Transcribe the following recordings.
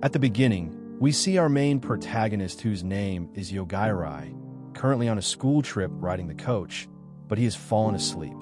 At the beginning, we see our main protagonist whose name is Yogai, currently on a school trip riding the coach, but he has fallen asleep.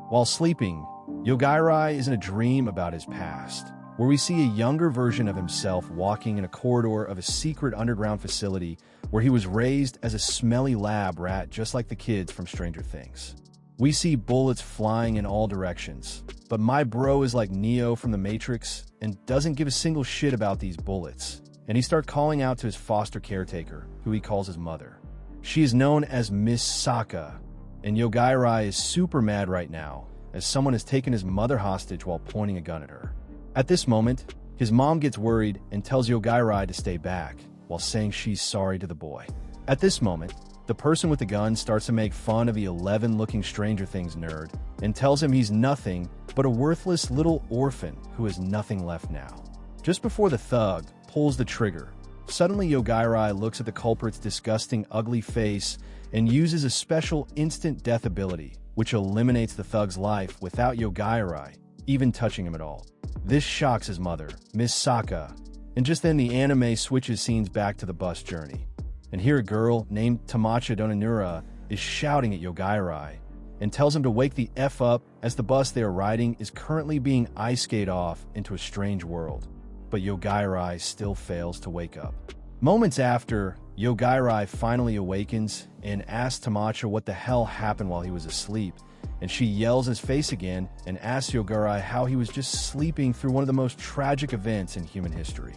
While sleeping, Yogai is in a dream about his past, where we see a younger version of himself walking in a corridor of a secret underground facility where he was raised as a smelly lab rat just like the kids from Stranger Things. We see bullets flying in all directions, but my bro is like Neo from The Matrix and doesn't give a single shit about these bullets, and he starts calling out to his foster caretaker, who he calls his mother. She is known as Miss Saka, and Yogai is super mad right now, as someone has taken his mother hostage while pointing a gun at her. At this moment, his mom gets worried and tells Yogai to stay back, while saying she's sorry to the boy. At this moment, the person with the gun starts to make fun of the 11-looking Stranger Things nerd and tells him he's nothing but a worthless little orphan who has nothing left now. Just before the thug pulls the trigger, suddenly Yogai looks at the culprit's disgusting, ugly face and uses a special instant death ability, which eliminates the thug's life without Yogai even touching him at all. This shocks his mother, Miss Saka, and just then the anime switches scenes back to the bus journey. And here a girl named Tamacha Donanura is shouting at Yogai and tells him to wake the F up as the bus they are riding is currently being ice skated off into a strange world. But Yogai still fails to wake up. Moments after, Yogai finally awakens and asks Tamacha what the hell happened while he was asleep, and she yells in his face again and asks Yogai how he was just sleeping through one of the most tragic events in human history.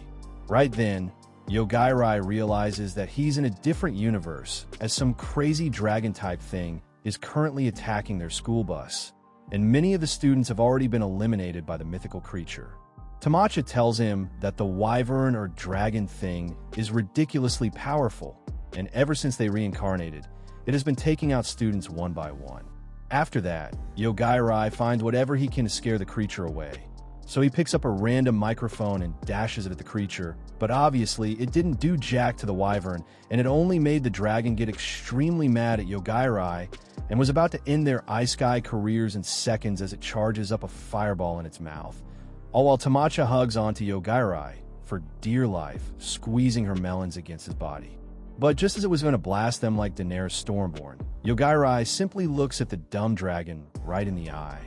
Right then, Yogai realizes that he's in a different universe, as some crazy dragon-type thing is currently attacking their school bus, and many of the students have already been eliminated by the mythical creature. Tamacha tells him that the wyvern or dragon thing is ridiculously powerful, and ever since they reincarnated, it has been taking out students one by one. After that, Yogai finds whatever he can to scare the creature away. So he picks up a random microphone and dashes it at the creature, but obviously it didn't do jack to the wyvern, and it only made the dragon get extremely mad at Yogai and was about to end their ice-sky careers in seconds as it charges up a fireball in its mouth. All while Tamacha hugs onto Yogai for dear life, squeezing her melons against his body. But just as it was going to blast them like Daenerys Stormborn, Yogai simply looks at the dumb dragon right in the eye.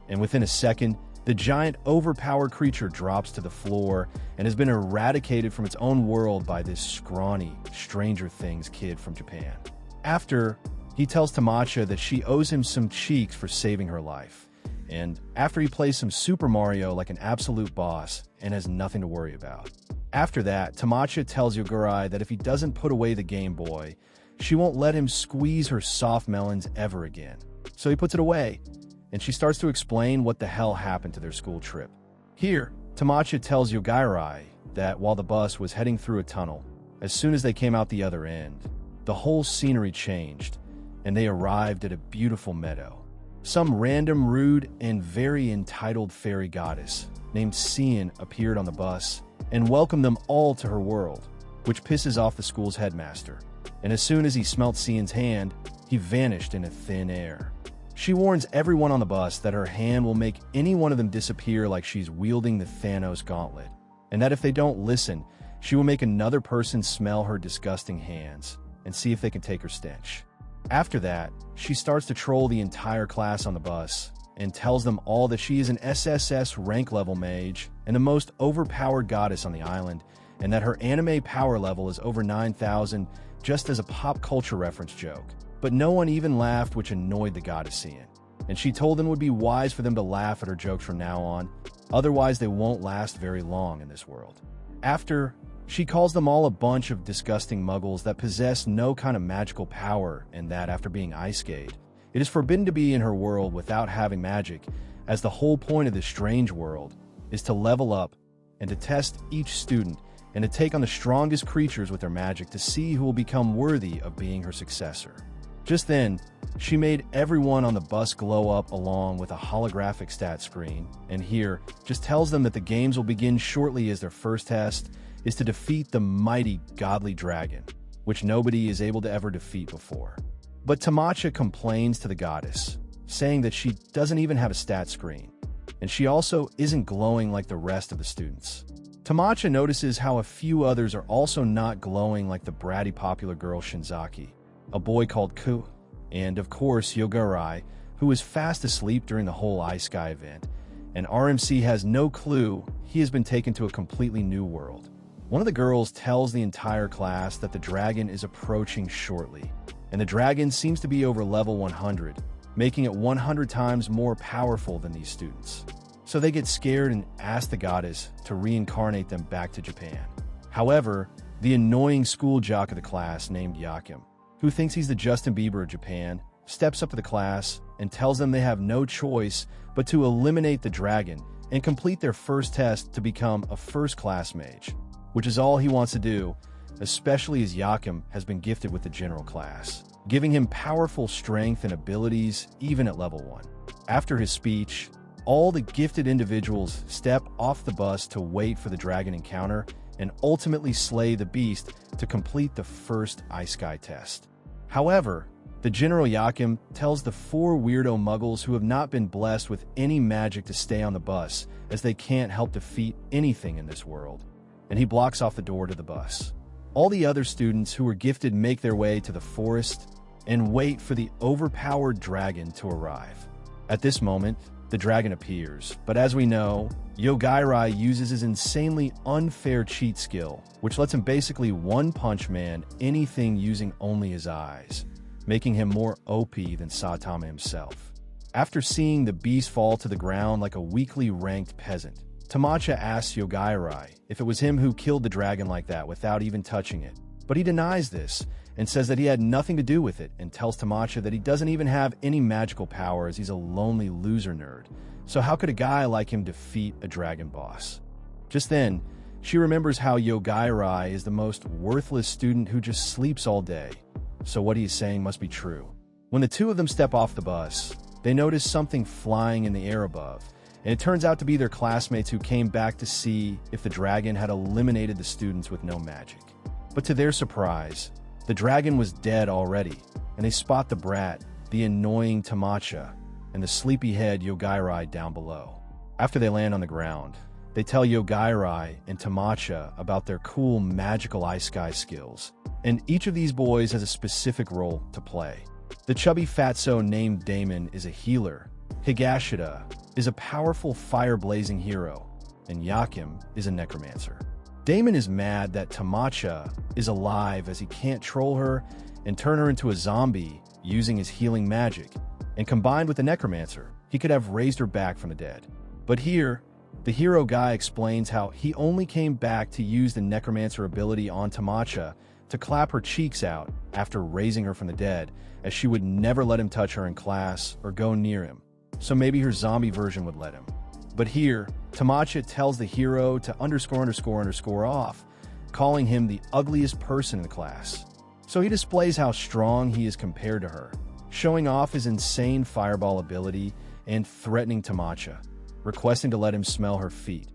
And within a second, the giant overpowered creature drops to the floor and has been eradicated from its own world by this scrawny Stranger Things kid from Japan. After, he tells Tamacha that she owes him some cheeks for saving her life. And after he plays some Super Mario like an absolute boss and has nothing to worry about. After that, Tamacha tells Yogai that if he doesn't put away the Game Boy, she won't let him squeeze her soft melons ever again. So he puts it away, and she starts to explain what the hell happened to their school trip. Here, Tamacha tells Yogai that while the bus was heading through a tunnel, as soon as they came out the other end, the whole scenery changed, and they arrived at a beautiful meadow. Some random, rude, and very entitled fairy goddess named Cian appeared on the bus and welcomed them all to her world, which pisses off the school's headmaster. And as soon as he smelt Cian's hand, he vanished into thin air. She warns everyone on the bus that her hand will make any one of them disappear like she's wielding the Thanos gauntlet, and that if they don't listen, she will make another person smell her disgusting hands and see if they can take her stench. After that, she starts to troll the entire class on the bus and tells them all that she is an SSS rank level mage and the most overpowered goddess on the island, and that her anime power level is over 9,000 just as a pop culture reference joke. But no one even laughed, which annoyed the goddess Cian, and she told them it would be wise for them to laugh at her jokes from now on, otherwise they won't last very long in this world. After, she calls them all a bunch of disgusting muggles that possess no kind of magical power, and that after being ice-skated, it is forbidden to be in her world without having magic, as the whole point of this strange world is to level up and to test each student and to take on the strongest creatures with their magic to see who will become worthy of being her successor. Just then, she made everyone on the bus glow up along with a holographic stat screen, and here just tells them that the games will begin shortly as their first test is to defeat the mighty godly dragon, which nobody is able to ever defeat before. But Tamacha complains to the goddess, saying that she doesn't even have a stat screen, and she also isn't glowing like the rest of the students. Tamacha notices how a few others are also not glowing like the bratty popular girl Shinzaki, a boy called Ku, and of course Yogai, who is fast asleep during the whole Ice Sky event, and RMC has no clue he has been taken to a completely new world. One of the girls tells the entire class that the dragon is approaching shortly, and the dragon seems to be over level 100, making it 100 times more powerful than these students. So they get scared and ask the goddess to reincarnate them back to Japan. However, the annoying school jock of the class named Yakim, who thinks he's the Justin Bieber of Japan, steps up to the class and tells them they have no choice but to eliminate the dragon and complete their first test to become a first-class mage, which is all he wants to do, especially as Yakim has been gifted with the general class, giving him powerful strength and abilities even at level 1. After his speech, all the gifted individuals step off the bus to wait for the dragon encounter and ultimately slay the beast to complete the first Ice Sky test. However, the General Yakim tells the 4 weirdo muggles who have not been blessed with any magic to stay on the bus, as they can't help defeat anything in this world, and he blocks off the door to the bus. All the other students who were gifted make their way to the forest and wait for the overpowered dragon to arrive. At this moment, the dragon appears, but as we know, Yogai uses his insanely unfair cheat skill, which lets him basically one-punch man anything using only his eyes, making him more OP than Saitama himself. After seeing the beast fall to the ground like a weakly ranked peasant, Tamacha asks Yogai if it was him who killed the dragon like that without even touching it, but he denies this and says that he had nothing to do with it, and tells Tamacha that he doesn't even have any magical power as he's a lonely loser nerd. So how could a guy like him defeat a dragon boss? Just then, she remembers how Yogai is the most worthless student who just sleeps all day, so what he is saying must be true. When the two of them step off the bus, they notice something flying in the air above, and it turns out to be their classmates who came back to see if the dragon had eliminated the students with no magic. But to their surprise, the dragon was dead already, and they spot the brat, the annoying Tamacha, and the sleepyhead Yogai down below. After they land on the ground, they tell Yogai and Tamacha about their cool magical Ice Sky skills, and each of these boys has a specific role to play. The chubby fatso named Damon is a healer, Higashida is a powerful fire-blazing hero, and Yakim is a necromancer. Damon is mad that Tamacha is alive as he can't troll her and turn her into a zombie using his healing magic, and combined with the necromancer, he could have raised her back from the dead. But here, the hero guy explains how he only came back to use the necromancer ability on Tamacha to clap her cheeks out after raising her from the dead, as she would never let him touch her in class or go near him, so maybe her zombie version would let him. But here, Tamacha tells the hero to ___ off, calling him the ugliest person in the class. So he displays how strong he is compared to her, showing off his insane fireball ability and threatening Tamacha, requesting to let him smell her feet.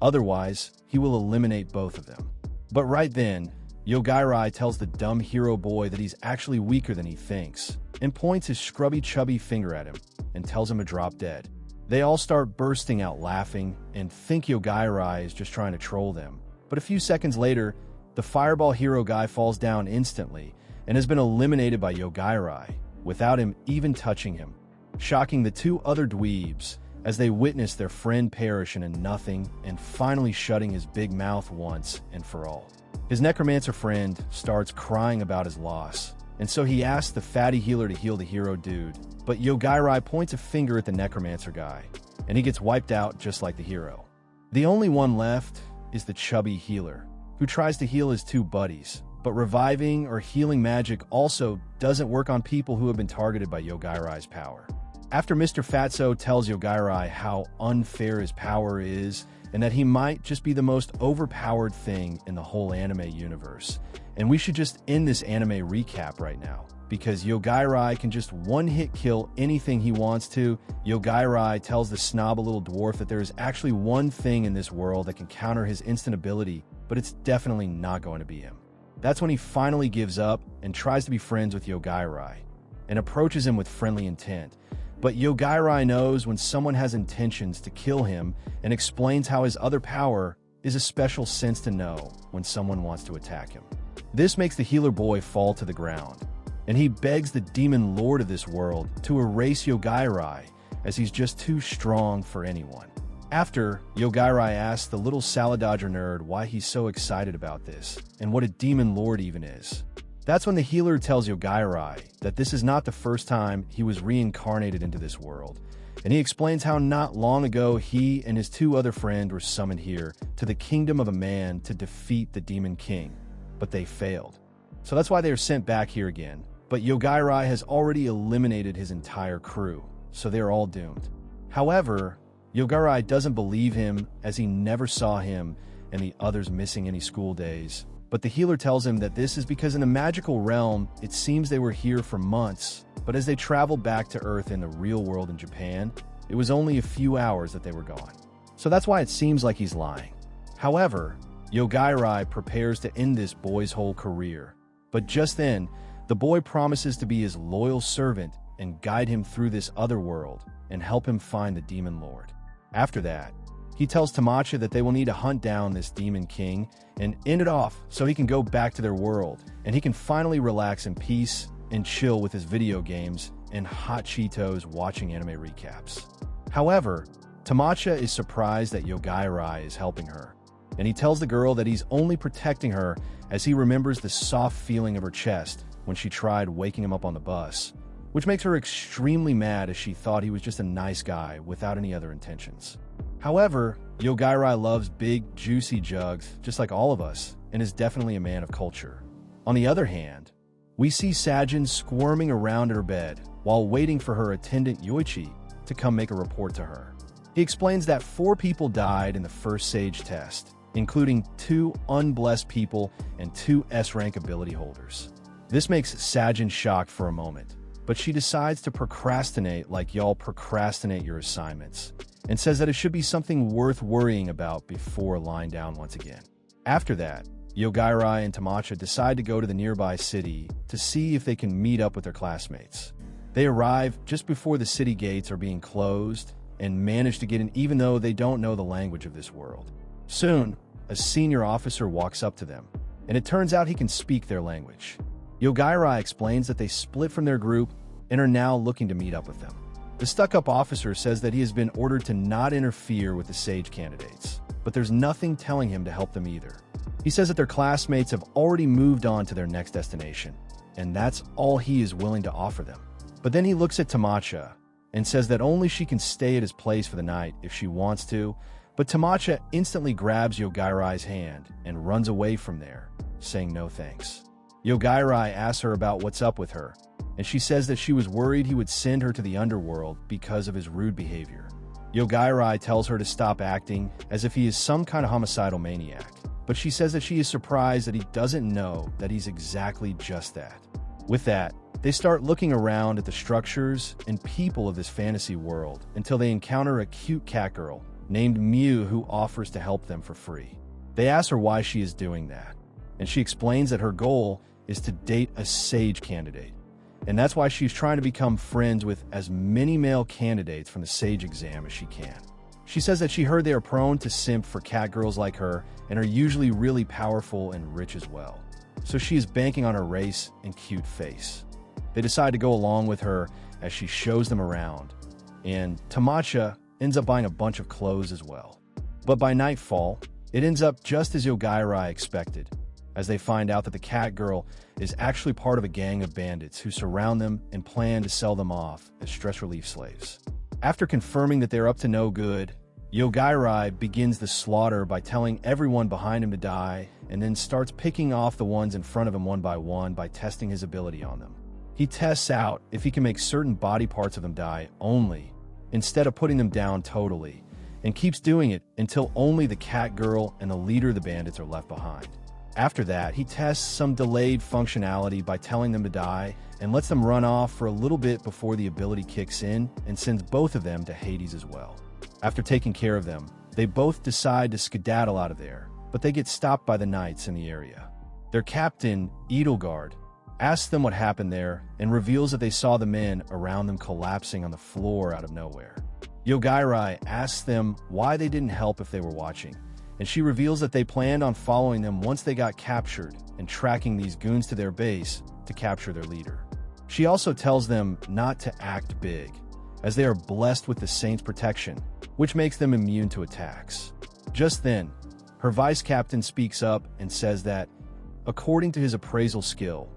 Otherwise, he will eliminate both of them. But right then, Yogai tells the dumb hero boy that he's actually weaker than he thinks, and points his scrubby chubby finger at him and tells him to drop dead. They all start bursting out laughing and think Yogai is just trying to troll them. But a few seconds later, the fireball hero guy falls down instantly and has been eliminated by Yogai without him even touching him, shocking the 2 other dweebs as they witness their friend perish in a nothing and finally shutting his big mouth once and for all. His necromancer friend starts crying about his loss, and so he asks the fatty healer to heal the hero dude, but Yogai points a finger at the necromancer guy, and he gets wiped out just like the hero. The only one left is the chubby healer, who tries to heal his 2 buddies, but reviving or healing magic also doesn't work on people who have been targeted by Yogai's power. After Mr. Fatso tells Yogai how unfair his power is, and that he might just be the most overpowered thing in the whole anime universe, and we should just end this anime recap right now, because Yogai can just one-hit kill anything he wants to, Yogai tells the snob little dwarf that there is actually one thing in this world that can counter his instant ability, but it's definitely not going to be him. That's when he finally gives up and tries to be friends with Yogai and approaches him with friendly intent. But Yogai knows when someone has intentions to kill him and explains how his other power is a special sense to know when someone wants to attack him. This makes the healer boy fall to the ground, and he begs the demon lord of this world to erase Yogai, as he's just too strong for anyone. After, Yogai asks the little salad dodger nerd why he's so excited about this, and what a demon lord even is. That's when the healer tells Yogai that this is not the first time he was reincarnated into this world, and he explains how not long ago he and his two other friends were summoned here to the kingdom of a man to defeat the demon king, but they failed. So that's why they are sent back here again, but Yogai has already eliminated his entire crew, so they are all doomed. However, Yogai doesn't believe him, as he never saw him and the others missing any school days. But the healer tells him that this is because in the magical realm, it seems they were here for months, but as they traveled back to Earth in the real world in Japan, it was only a few hours that they were gone. So that's why it seems like he's lying. However, Yogai prepares to end this boy's whole career. But just then, the boy promises to be his loyal servant and guide him through this other world and help him find the demon lord. After that, he tells Tamacha that they will need to hunt down this demon king and end it off so he can go back to their world and he can finally relax in peace and chill with his video games and hot Cheetos watching anime recaps. However, Tamacha is surprised that Yogai is helping her, and he tells the girl that he's only protecting her as he remembers the soft feeling of her chest when she tried waking him up on the bus, which makes her extremely mad as she thought he was just a nice guy without any other intentions. However, Yogai loves big, juicy jugs, just like all of us, and is definitely a man of culture. On the other hand, we see Sajin squirming around her bed while waiting for her attendant Yuki to come make a report to her. He explains that 4 people died in the first Sage test, including 2 unblessed people and 2 S-rank ability holders. This makes Sajin shocked for a moment, but she decides to procrastinate like y'all procrastinate your assignments, and says that it should be something worth worrying about before lying down once again. After that, Yogai and Tamacha decide to go to the nearby city to see if they can meet up with their classmates. They arrive just before the city gates are being closed and manage to get in even though they don't know the language of this world. Soon, a senior officer walks up to them, and it turns out he can speak their language. Yogai explains that they split from their group and are now looking to meet up with them. The stuck-up officer says that he has been ordered to not interfere with the Sage candidates, but there's nothing telling him to help them either. He says that their classmates have already moved on to their next destination, and that's all he is willing to offer them. But then he looks at Tamacha and says that only she can stay at his place for the night if she wants to, but Tamacha instantly grabs Yogai's hand and runs away from there, saying no thanks. Yogai asks her about what's up with her, and she says that she was worried he would send her to the underworld because of his rude behavior. Yogai tells her to stop acting as if he is some kind of homicidal maniac, but she says that she is surprised that he doesn't know that he's exactly just that. With that, they start looking around at the structures and people of this fantasy world until they encounter a cute cat girl named Mew who offers to help them for free. They ask her why she is doing that, and she explains that her goal is to date a Sage candidate, and that's why she's trying to become friends with as many male candidates from the Sage exam as she can. She says that she heard they are prone to simp for cat girls like her and are usually really powerful and rich as well, so she is banking on her race and cute face. They decide to go along with her as she shows them around, and Tamacha ends up buying a bunch of clothes as well. But by nightfall, it ends up just as Yogai expected, as they find out that the cat girl is actually part of a gang of bandits who surround them and plan to sell them off as stress relief slaves. After confirming that they're up to no good, Yogai begins the slaughter by telling everyone behind him to die, and then starts picking off the ones in front of him one by testing his ability on them. He tests out if he can make certain body parts of them die only, instead of putting them down totally, and keeps doing it until only the cat girl and the leader of the bandits are left behind. After that, he tests some delayed functionality by telling them to die and lets them run off for a little bit before the ability kicks in and sends both of them to Hades as well. After taking care of them, they both decide to skedaddle out of there, but they get stopped by the knights in the area. Their captain, Edelgard, asks them what happened there and reveals that they saw the men around them collapsing on the floor out of nowhere. Yogai asks them why they didn't help if they were watching, and she reveals that they planned on following them once they got captured and tracking these goons to their base to capture their leader. She also tells them not to act big, as they are blessed with the Saint's protection, which makes them immune to attacks. Just then, her vice captain speaks up and says that, according to his appraisal skill,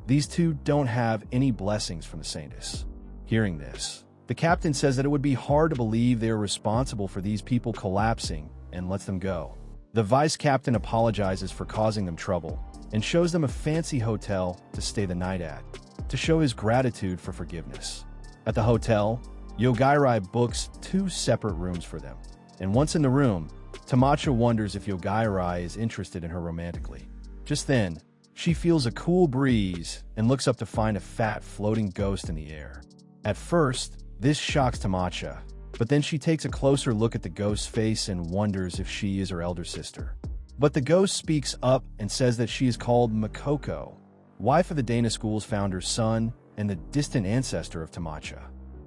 these two don't have any blessings from the Saintess. Hearing this, the captain says that it would be hard to believe they are responsible for these people collapsing and lets them go. The vice captain apologizes for causing them trouble and shows them a fancy hotel to stay the night at, to show his gratitude for forgiveness. At the hotel, Yogai books 2 separate rooms for them, and once in the room, Tamacha wonders if Yogai is interested in her romantically. Just then, she feels a cool breeze and looks up to find a fat floating ghost in the air. At first, this shocks Tamacha, but then she takes a closer look at the ghost's face and wonders if she is her elder sister. But the ghost speaks up and says that she is called Makoko, wife of the Dana School's founder's son and the distant ancestor of Tamacha.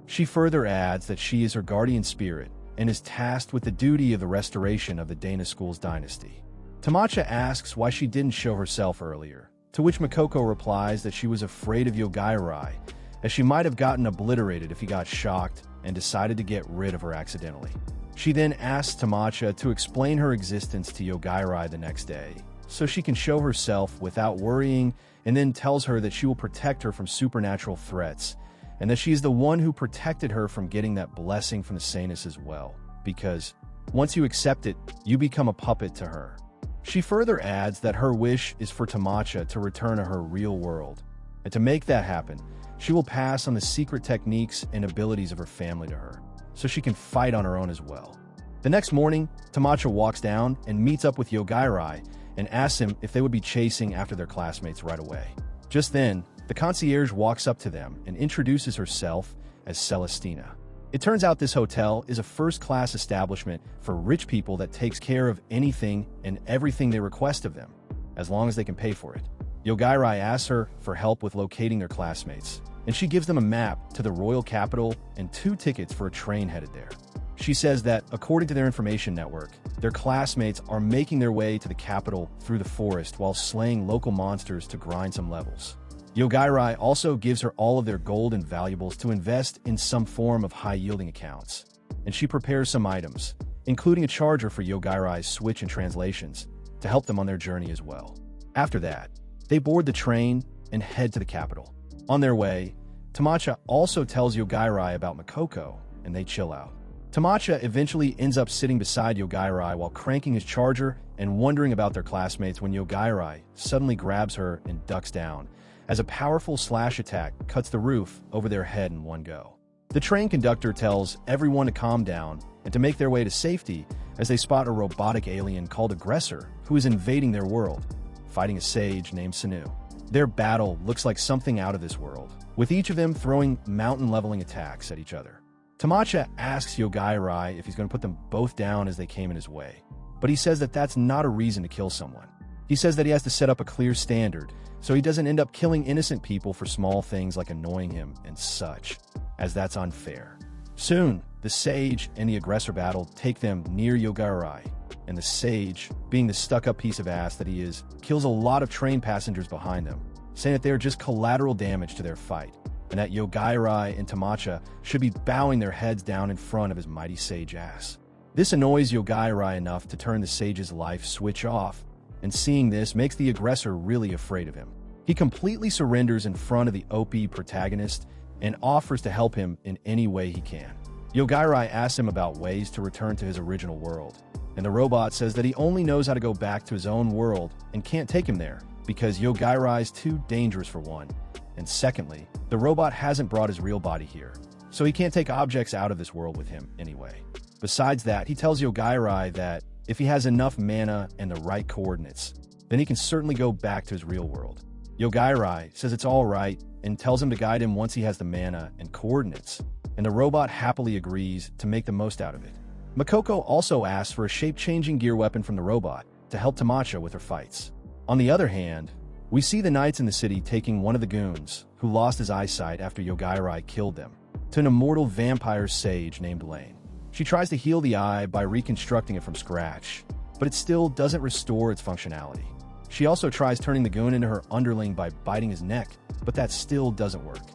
She further adds that she is her guardian spirit and is tasked with the duty of the restoration of the Dana School's dynasty. Tamacha asks why she didn't show herself earlier, to which Makoko replies that she was afraid of Yogai, as she might have gotten obliterated if he got shocked and decided to get rid of her accidentally. She then asks Tamacha to explain her existence to Yogai the next day, so she can show herself without worrying, and then tells her that she will protect her from supernatural threats, and that she is the one who protected her from getting that blessing from the Saintess as well, because once you accept it, you become a puppet to her. She further adds that her wish is for Tamacha to return to her real world, and to make that happen, she will pass on the secret techniques and abilities of her family to her, so she can fight on her own as well. The next morning, Tamacha walks down and meets up with Yogai and asks him if they would be chasing after their classmates right away. Just then, the concierge walks up to them and introduces herself as Celestina. It turns out this hotel is a first-class establishment for rich people that takes care of anything and everything they request of them, as long as they can pay for it. Yogai asks her for help with locating their classmates, and she gives them a map to the royal capital and 2 tickets for a train headed there. She says that, according to their information network, their classmates are making their way to the capital through the forest while slaying local monsters to grind some levels. Yogai also gives her all of their gold and valuables to invest in some form of high-yielding accounts, and she prepares some items, including a charger for Yogai's Switch and translations, to help them on their journey as well. After that, they board the train and head to the capital. On their way, Tamacha also tells Yogai about Makoko, and they chill out. Tamacha eventually ends up sitting beside Yogai while cranking his charger and wondering about their classmates when Yogai suddenly grabs her and ducks down, as a powerful slash attack cuts the roof over their head in one go. The train conductor tells everyone to calm down and to make their way to safety as they spot a robotic alien called Aggressor who is invading their world, fighting a sage named Sanu. Their battle looks like something out of this world, with each of them throwing mountain-leveling attacks at each other. Tamacha asks Yogai if he's going to put them both down as they came in his way, but he says that that's not a reason to kill someone. He says that he has to set up a clear standard so he doesn't end up killing innocent people for small things like annoying him and such, as that's unfair. Soon, the Sage and the Aggressor battle take them near Yogai, and the Sage, being the stuck-up piece of ass that he is, kills a lot of train passengers behind them, saying that they are just collateral damage to their fight, and that Yogai and Tamacha should be bowing their heads down in front of his mighty Sage ass. This annoys Yogai enough to turn the Sage's life switch off, and seeing this makes the Aggressor really afraid of him. He completely surrenders in front of the OP protagonist and offers to help him in any way he can. Yogai asks him about ways to return to his original world, and the robot says that he only knows how to go back to his own world and can't take him there because Yogai is too dangerous for one, and secondly, the robot hasn't brought his real body here, so he can't take objects out of this world with him anyway. Besides that, he tells Yogai that if he has enough mana and the right coordinates, then he can certainly go back to his real world. Yogai says it's all right and tells him to guide him once he has the mana and coordinates, and the robot happily agrees to make the most out of it. Makoko also asks for a shape-changing gear weapon from the robot to help Tamacha with her fights. On the other hand, we see the knights in the city taking one of the goons, who lost his eyesight after Yogai killed them, to an immortal vampire sage named Lane. She tries to heal the eye by reconstructing it from scratch, but it still doesn't restore its functionality. She also tries turning the goon into her underling by biting his neck, but that still doesn't work.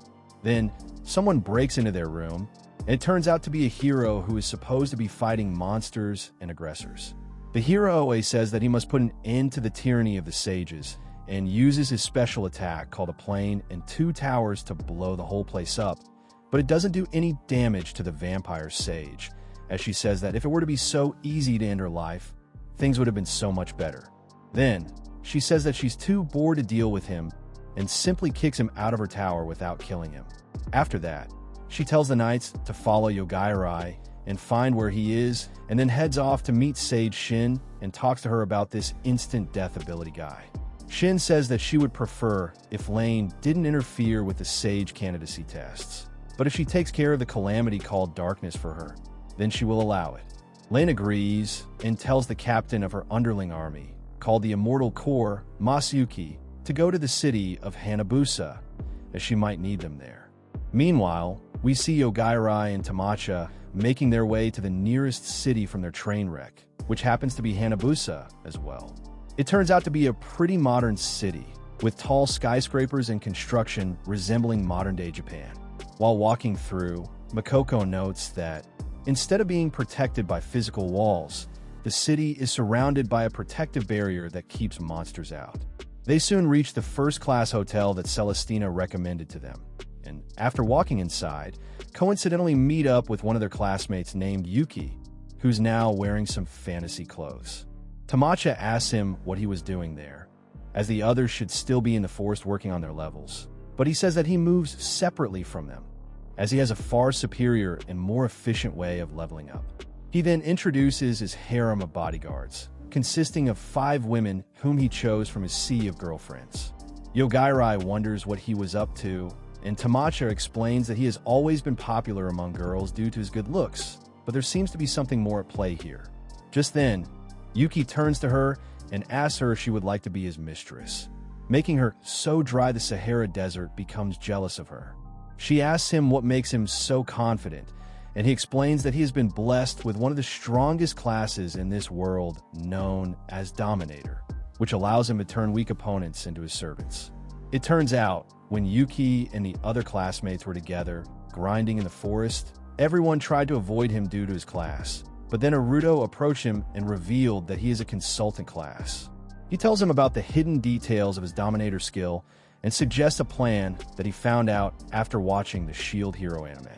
Then, someone breaks into their room, and it turns out to be a hero who is supposed to be fighting monsters and aggressors. The hero always says that he must put an end to the tyranny of the sages, and uses his special attack called a plane and 2 towers to blow the whole place up, but it doesn't do any damage to the vampire sage, as she says that if it were to be so easy to end her life, things would have been so much better. Then, she says that she's too bored to deal with him and simply kicks him out of her tower without killing him. After that, she tells the knights to follow Yogai and find where he is, and then heads off to meet Sage Shin and talks to her about this instant death ability guy. Shin says that she would prefer if Lane didn't interfere with the Sage candidacy tests, but if she takes care of the calamity called Darkness for her, then she will allow it. Lane agrees and tells the captain of her underling army, called the Immortal Corps, Yuki, to go to the city of Hanabusa, as she might need them there. Meanwhile, we see Yogai and Tamacha making their way to the nearest city from their train wreck, which happens to be Hanabusa as well. It turns out to be a pretty modern city, with tall skyscrapers and construction resembling modern-day Japan. While walking through, Makoko notes that, instead of being protected by physical walls, the city is surrounded by a protective barrier that keeps monsters out. They soon reach the first-class hotel that Celestina recommended to them, and after walking inside, coincidentally meet up with one of their classmates named Yuki, who's now wearing some fantasy clothes. Tamacha asks him what he was doing there, as the others should still be in the forest working on their levels, but he says that he moves separately from them, as he has a far superior and more efficient way of leveling up. He then introduces his harem of bodyguards, consisting of 5 women whom he chose from his sea of girlfriends. Yogai wonders what he was up to, and Tamacha explains that he has always been popular among girls due to his good looks, but there seems to be something more at play here. Just then, Yuki turns to her and asks her if she would like to be his mistress, making her so dry the Sahara Desert becomes jealous of her. She asks him what makes him so confident, and he explains that he has been blessed with one of the strongest classes in this world known as Dominator, which allows him to turn weak opponents into his servants. It turns out, when Yuki and the other classmates were together, grinding in the forest, everyone tried to avoid him due to his class. But then Aruto approached him and revealed that he is a consultant class. He tells him about the hidden details of his Dominator skill and suggests a plan that he found out after watching the Shield Hero anime.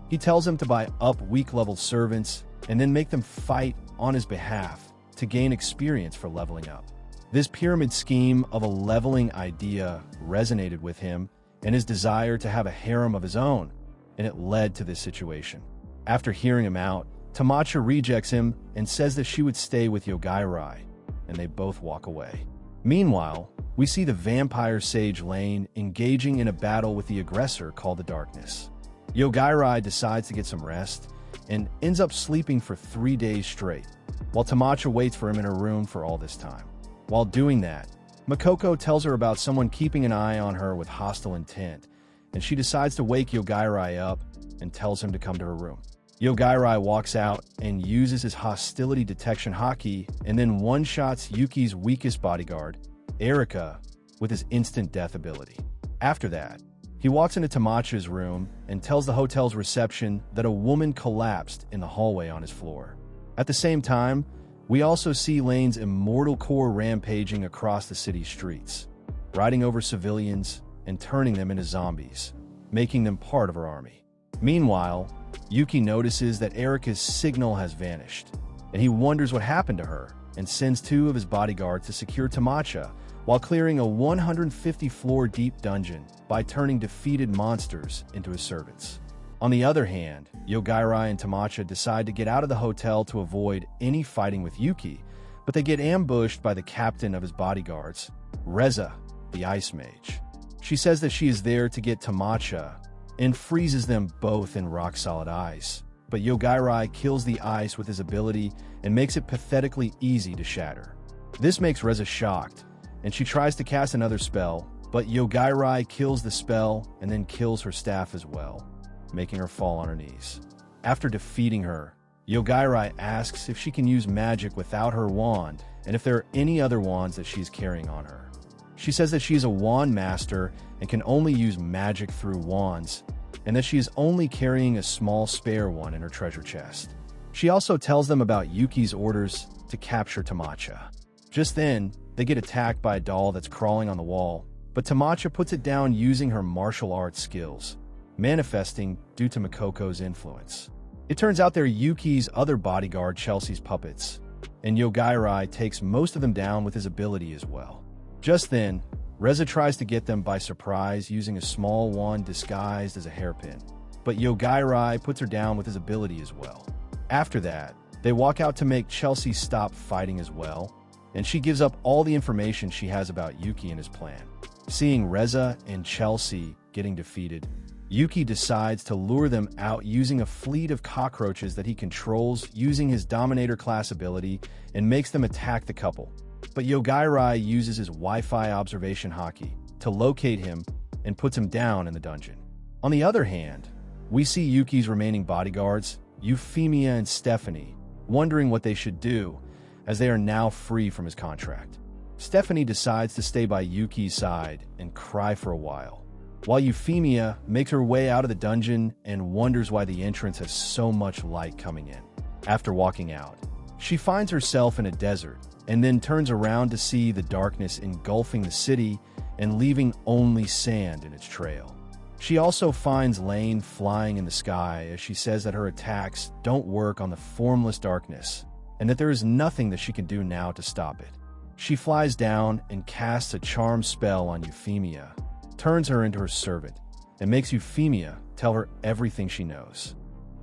He tells him to buy up weak-leveled servants and then make them fight on his behalf to gain experience for leveling up. This pyramid scheme of a leveling idea resonated with him and his desire to have a harem of his own, and it led to this situation. After hearing him out, Tamacha rejects him and says that she would stay with Yogai, and they both walk away. Meanwhile, we see the vampire sage Lane engaging in a battle with the aggressor called the Darkness. Yogai decides to get some rest and ends up sleeping for 3 days straight, while Tamacha waits for him in her room for all this time. While doing that, Makoko tells her about someone keeping an eye on her with hostile intent, and she decides to wake Yogai up and tells him to come to her room. Yogai walks out and uses his hostility detection haki and then one-shots Yuki's weakest bodyguard, Erika, with his instant death ability. After that, he walks into Tamacha's room and tells the hotel's reception that a woman collapsed in the hallway on his floor. At the same time, we also see Lane's Immortal Corps rampaging across the city's streets, riding over civilians and turning them into zombies, making them part of her army. Meanwhile, Yuki notices that Erika's signal has vanished, and he wonders what happened to her and sends 2 of his bodyguards to secure Tamacha while clearing a 150-floor deep dungeon by turning defeated monsters into his servants. On the other hand, Yogai and Tamacha decide to get out of the hotel to avoid any fighting with Yuki, but they get ambushed by the captain of his bodyguards, Reza, the Ice Mage. She says that she is there to get Tamacha and freezes them both in rock-solid ice, but Yogai kills the ice with his ability and makes it pathetically easy to shatter. This makes Reza shocked, and she tries to cast another spell, but Yogai kills the spell and then kills her staff as well, making her fall on her knees. After defeating her, Yogai asks if she can use magic without her wand and if there are any other wands that she's carrying on her. She says that she's a wand master and can only use magic through wands, and that she is only carrying a small spare one in her treasure chest. She also tells them about Yuki's orders to capture Tamacha. Just then, they get attacked by a doll that's crawling on the wall, but Tamacha puts it down using her martial arts skills, manifesting due to Makoko's influence. It turns out they're Yuki's other bodyguard, Chelsea's puppets, and Yogai takes most of them down with his ability as well. Just then, Reza tries to get them by surprise using a small wand disguised as a hairpin, but Yogai puts her down with his ability as well. After that, they walk out to make Chelsea stop fighting as well, and she gives up all the information she has about Yuki and his plan. Seeing Reza and Chelsea getting defeated, Yuki decides to lure them out using a fleet of cockroaches that he controls using his Dominator class ability and makes them attack the couple. But Yogai uses his Wi-Fi observation hockey to locate him and puts him down in the dungeon. On the other hand, we see Yuki's remaining bodyguards, Euphemia and Stephanie, wondering what they should do as they are now free from his contract. Stephanie decides to stay by Yuki's side and cry for a while, while Euphemia makes her way out of the dungeon and wonders why the entrance has so much light coming in. After walking out, she finds herself in a desert and then turns around to see the darkness engulfing the city and leaving only sand in its trail. She also finds Lane flying in the sky as she says that her attacks don't work on the formless darkness and that there is nothing that she can do now to stop it. She flies down and casts a charm spell on Euphemia, turns her into her servant, and makes Euphemia tell her everything she knows.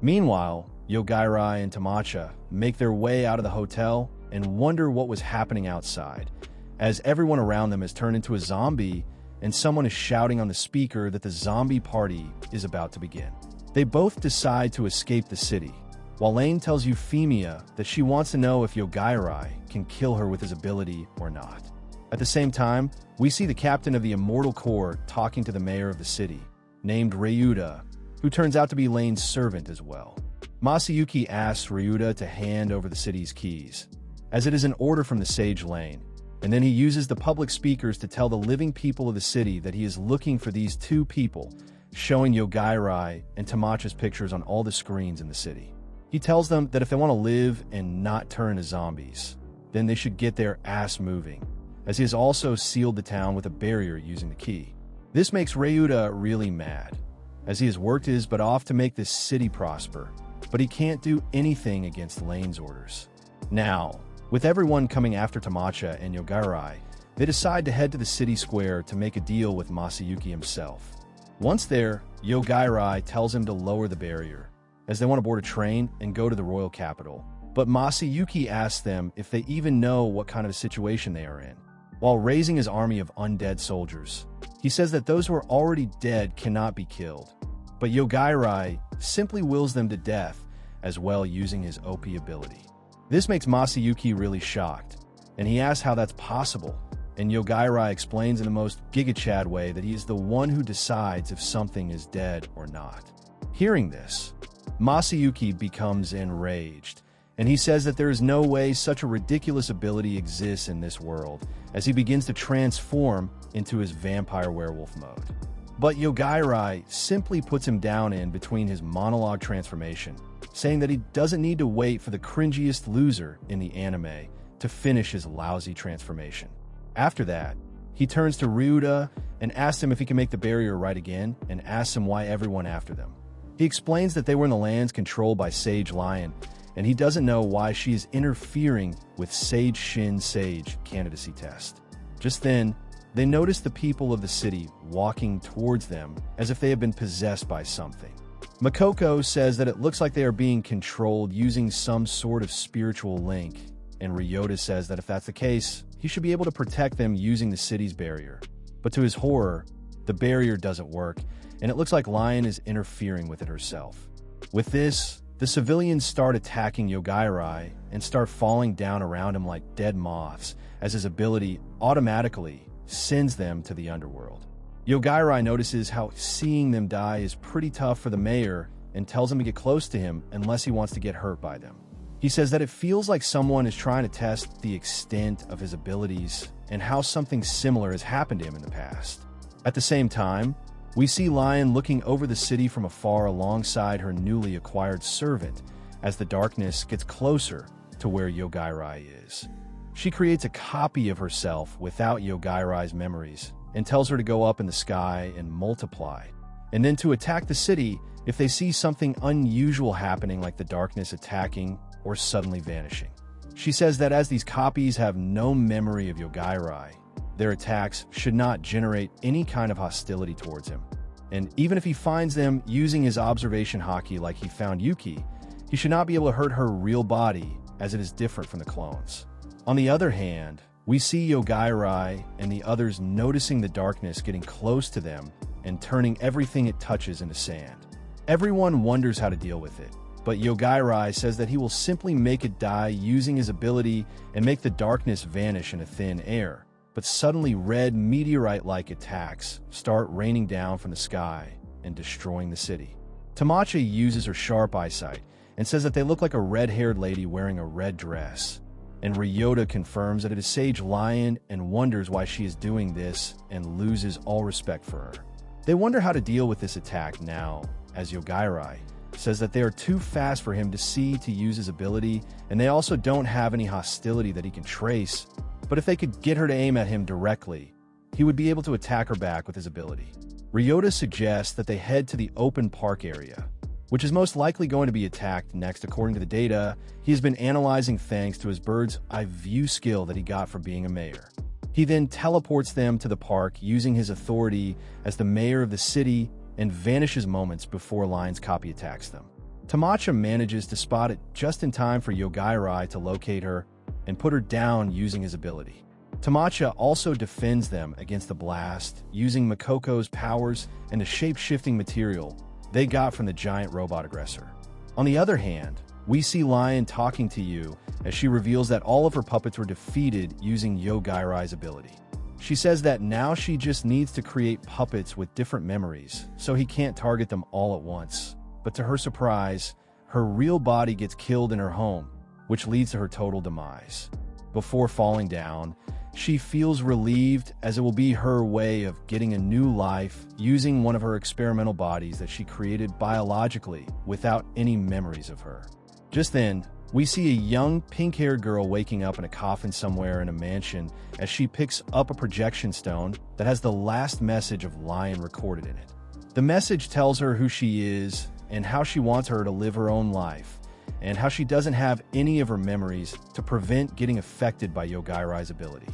Meanwhile, Yogai and Tamacha make their way out of the hotel and wonder what was happening outside, as everyone around them has turned into a zombie and someone is shouting on the speaker that the zombie party is about to begin. They both decide to escape the city, while Lane tells Euphemia that she wants to know if Yogai can kill her with his ability or not. At the same time, we see the captain of the Immortal Corps talking to the mayor of the city, named Ryuta, who turns out to be Lane's servant as well. Masayuki asks Ryuta to hand over the city's keys, as it is an order from the sage Lane, and then he uses the public speakers to tell the living people of the city that he is looking for these two people, showing Yogai and Tamacha's pictures on all the screens in the city. He tells them that if they want to live and not turn into zombies, then they should get their ass moving, as he has also sealed the town with a barrier using the key. This makes Ryuta really mad, as he has worked his butt off to make this city prosper, but he can't do anything against Lane's orders. Now, with everyone coming after Tamacha and Yogai, they decide to head to the city square to make a deal with Masayuki himself. Once there, Yogai tells him to lower the barrier, as they want to board a train and go to the royal capital. But Masayuki asks them if they even know what kind of a situation they are in. While raising his army of undead soldiers, he says that those who are already dead cannot be killed. But Yogai simply wills them to death as well using his OP ability. This makes Masayuki really shocked, and he asks how that's possible, and Yogai explains in the most Giga Chad way that he is the one who decides if something is dead or not. Hearing this, Masayuki becomes enraged, and he says that there is no way such a ridiculous ability exists in this world, as he begins to transform into his vampire werewolf mode. But Yogai simply puts him down in between his monologue transformation, saying that he doesn't need to wait for the cringiest loser in the anime to finish his lousy transformation. After that, he turns to Ryuta and asks him if he can make the barrier right again, and asks him why everyone after them. He explains that they were in the lands controlled by Sage Lion, and he doesn't know why she is interfering with Sage Shin's Sage candidacy test. Just then, they notice the people of the city walking towards them as if they have been possessed by something. Makoko says that it looks like they are being controlled using some sort of spiritual link, and Ryota says that if that's the case, he should be able to protect them using the city's barrier. But to his horror, the barrier doesn't work, and it looks like Lion is interfering with it herself. With this, the civilians start attacking Yogai and start falling down around him like dead moths, as his ability automatically sends them to the underworld. Yogai notices how seeing them die is pretty tough for the mayor, and tells him to get close to him unless he wants to get hurt by them. He says that it feels like someone is trying to test the extent of his abilities and how something similar has happened to him in the past. At the same time, we see Lion looking over the city from afar alongside her newly acquired servant as the darkness gets closer to where Yogai is. She creates a copy of herself without Yogai's memories and tells her to go up in the sky and multiply, and then to attack the city if they see something unusual happening like the darkness attacking or suddenly vanishing. She says that as these copies have no memory of Yogai, their attacks should not generate any kind of hostility towards him. And even if he finds them using his observation haki like he found Yuki, he should not be able to hurt her real body as it is different from the clones. On the other hand, we see Yogai and the others noticing the darkness getting close to them and turning everything it touches into sand. Everyone wonders how to deal with it, but Yogai says that he will simply make it die using his ability and make the darkness vanish into thin air. But suddenly red meteorite-like attacks start raining down from the sky and destroying the city. Tamacha uses her sharp eyesight and says that they look like a red-haired lady wearing a red dress. And Ryota confirms that it is Sage Lion and wonders why she is doing this and loses all respect for her. They wonder how to deal with this attack now, as Yogai says that they are too fast for him to see to use his ability, and they also don't have any hostility that he can trace, but if they could get her to aim at him directly, he would be able to attack her back with his ability. Ryota suggests that they head to the open park area, which is most likely going to be attacked next according to the data he has been analyzing thanks to his bird's eye view skill that he got from being a mayor. He then teleports them to the park using his authority as the mayor of the city and vanishes moments before Lion's copy attacks them. Tamacha manages to spot it just in time for Yogai to locate her and put her down using his ability. Tamacha also defends them against the blast using Makoko's powers and the shape-shifting material they got from the giant robot aggressor. On the other hand, we see Lion talking to you as she reveals that all of her puppets were defeated using Yogai's ability. She says that now she just needs to create puppets with different memories, so he can't target them all at once. But to her surprise, her real body gets killed in her home, which leads to her total demise. Before falling down, she feels relieved as it will be her way of getting a new life using one of her experimental bodies that she created biologically without any memories of her. Just then, we see a young pink-haired girl waking up in a coffin somewhere in a mansion as she picks up a projection stone that has the last message of Lion recorded in it. The message tells her who she is and how she wants her to live her own life, and how she doesn't have any of her memories to prevent getting affected by Yogai's ability.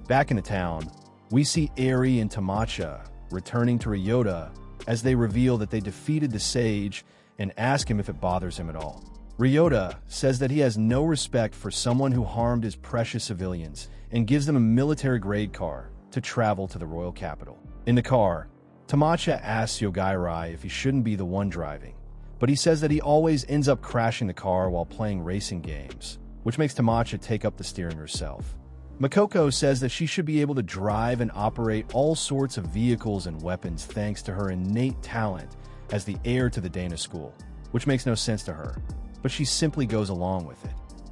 Back in the town, we see Eri and Tamacha returning to Ryota as they reveal that they defeated the sage and ask him if it bothers him at all. Ryota says that he has no respect for someone who harmed his precious civilians and gives them a military-grade car to travel to the royal capital. In the car, Tamacha asks Yogai if he shouldn't be the one driving, but he says that he always ends up crashing the car while playing racing games, which makes Tamacha take up the steering herself. Makoko says that she should be able to drive and operate all sorts of vehicles and weapons thanks to her innate talent as the heir to the Dana school, which makes no sense to her, but she simply goes along with it.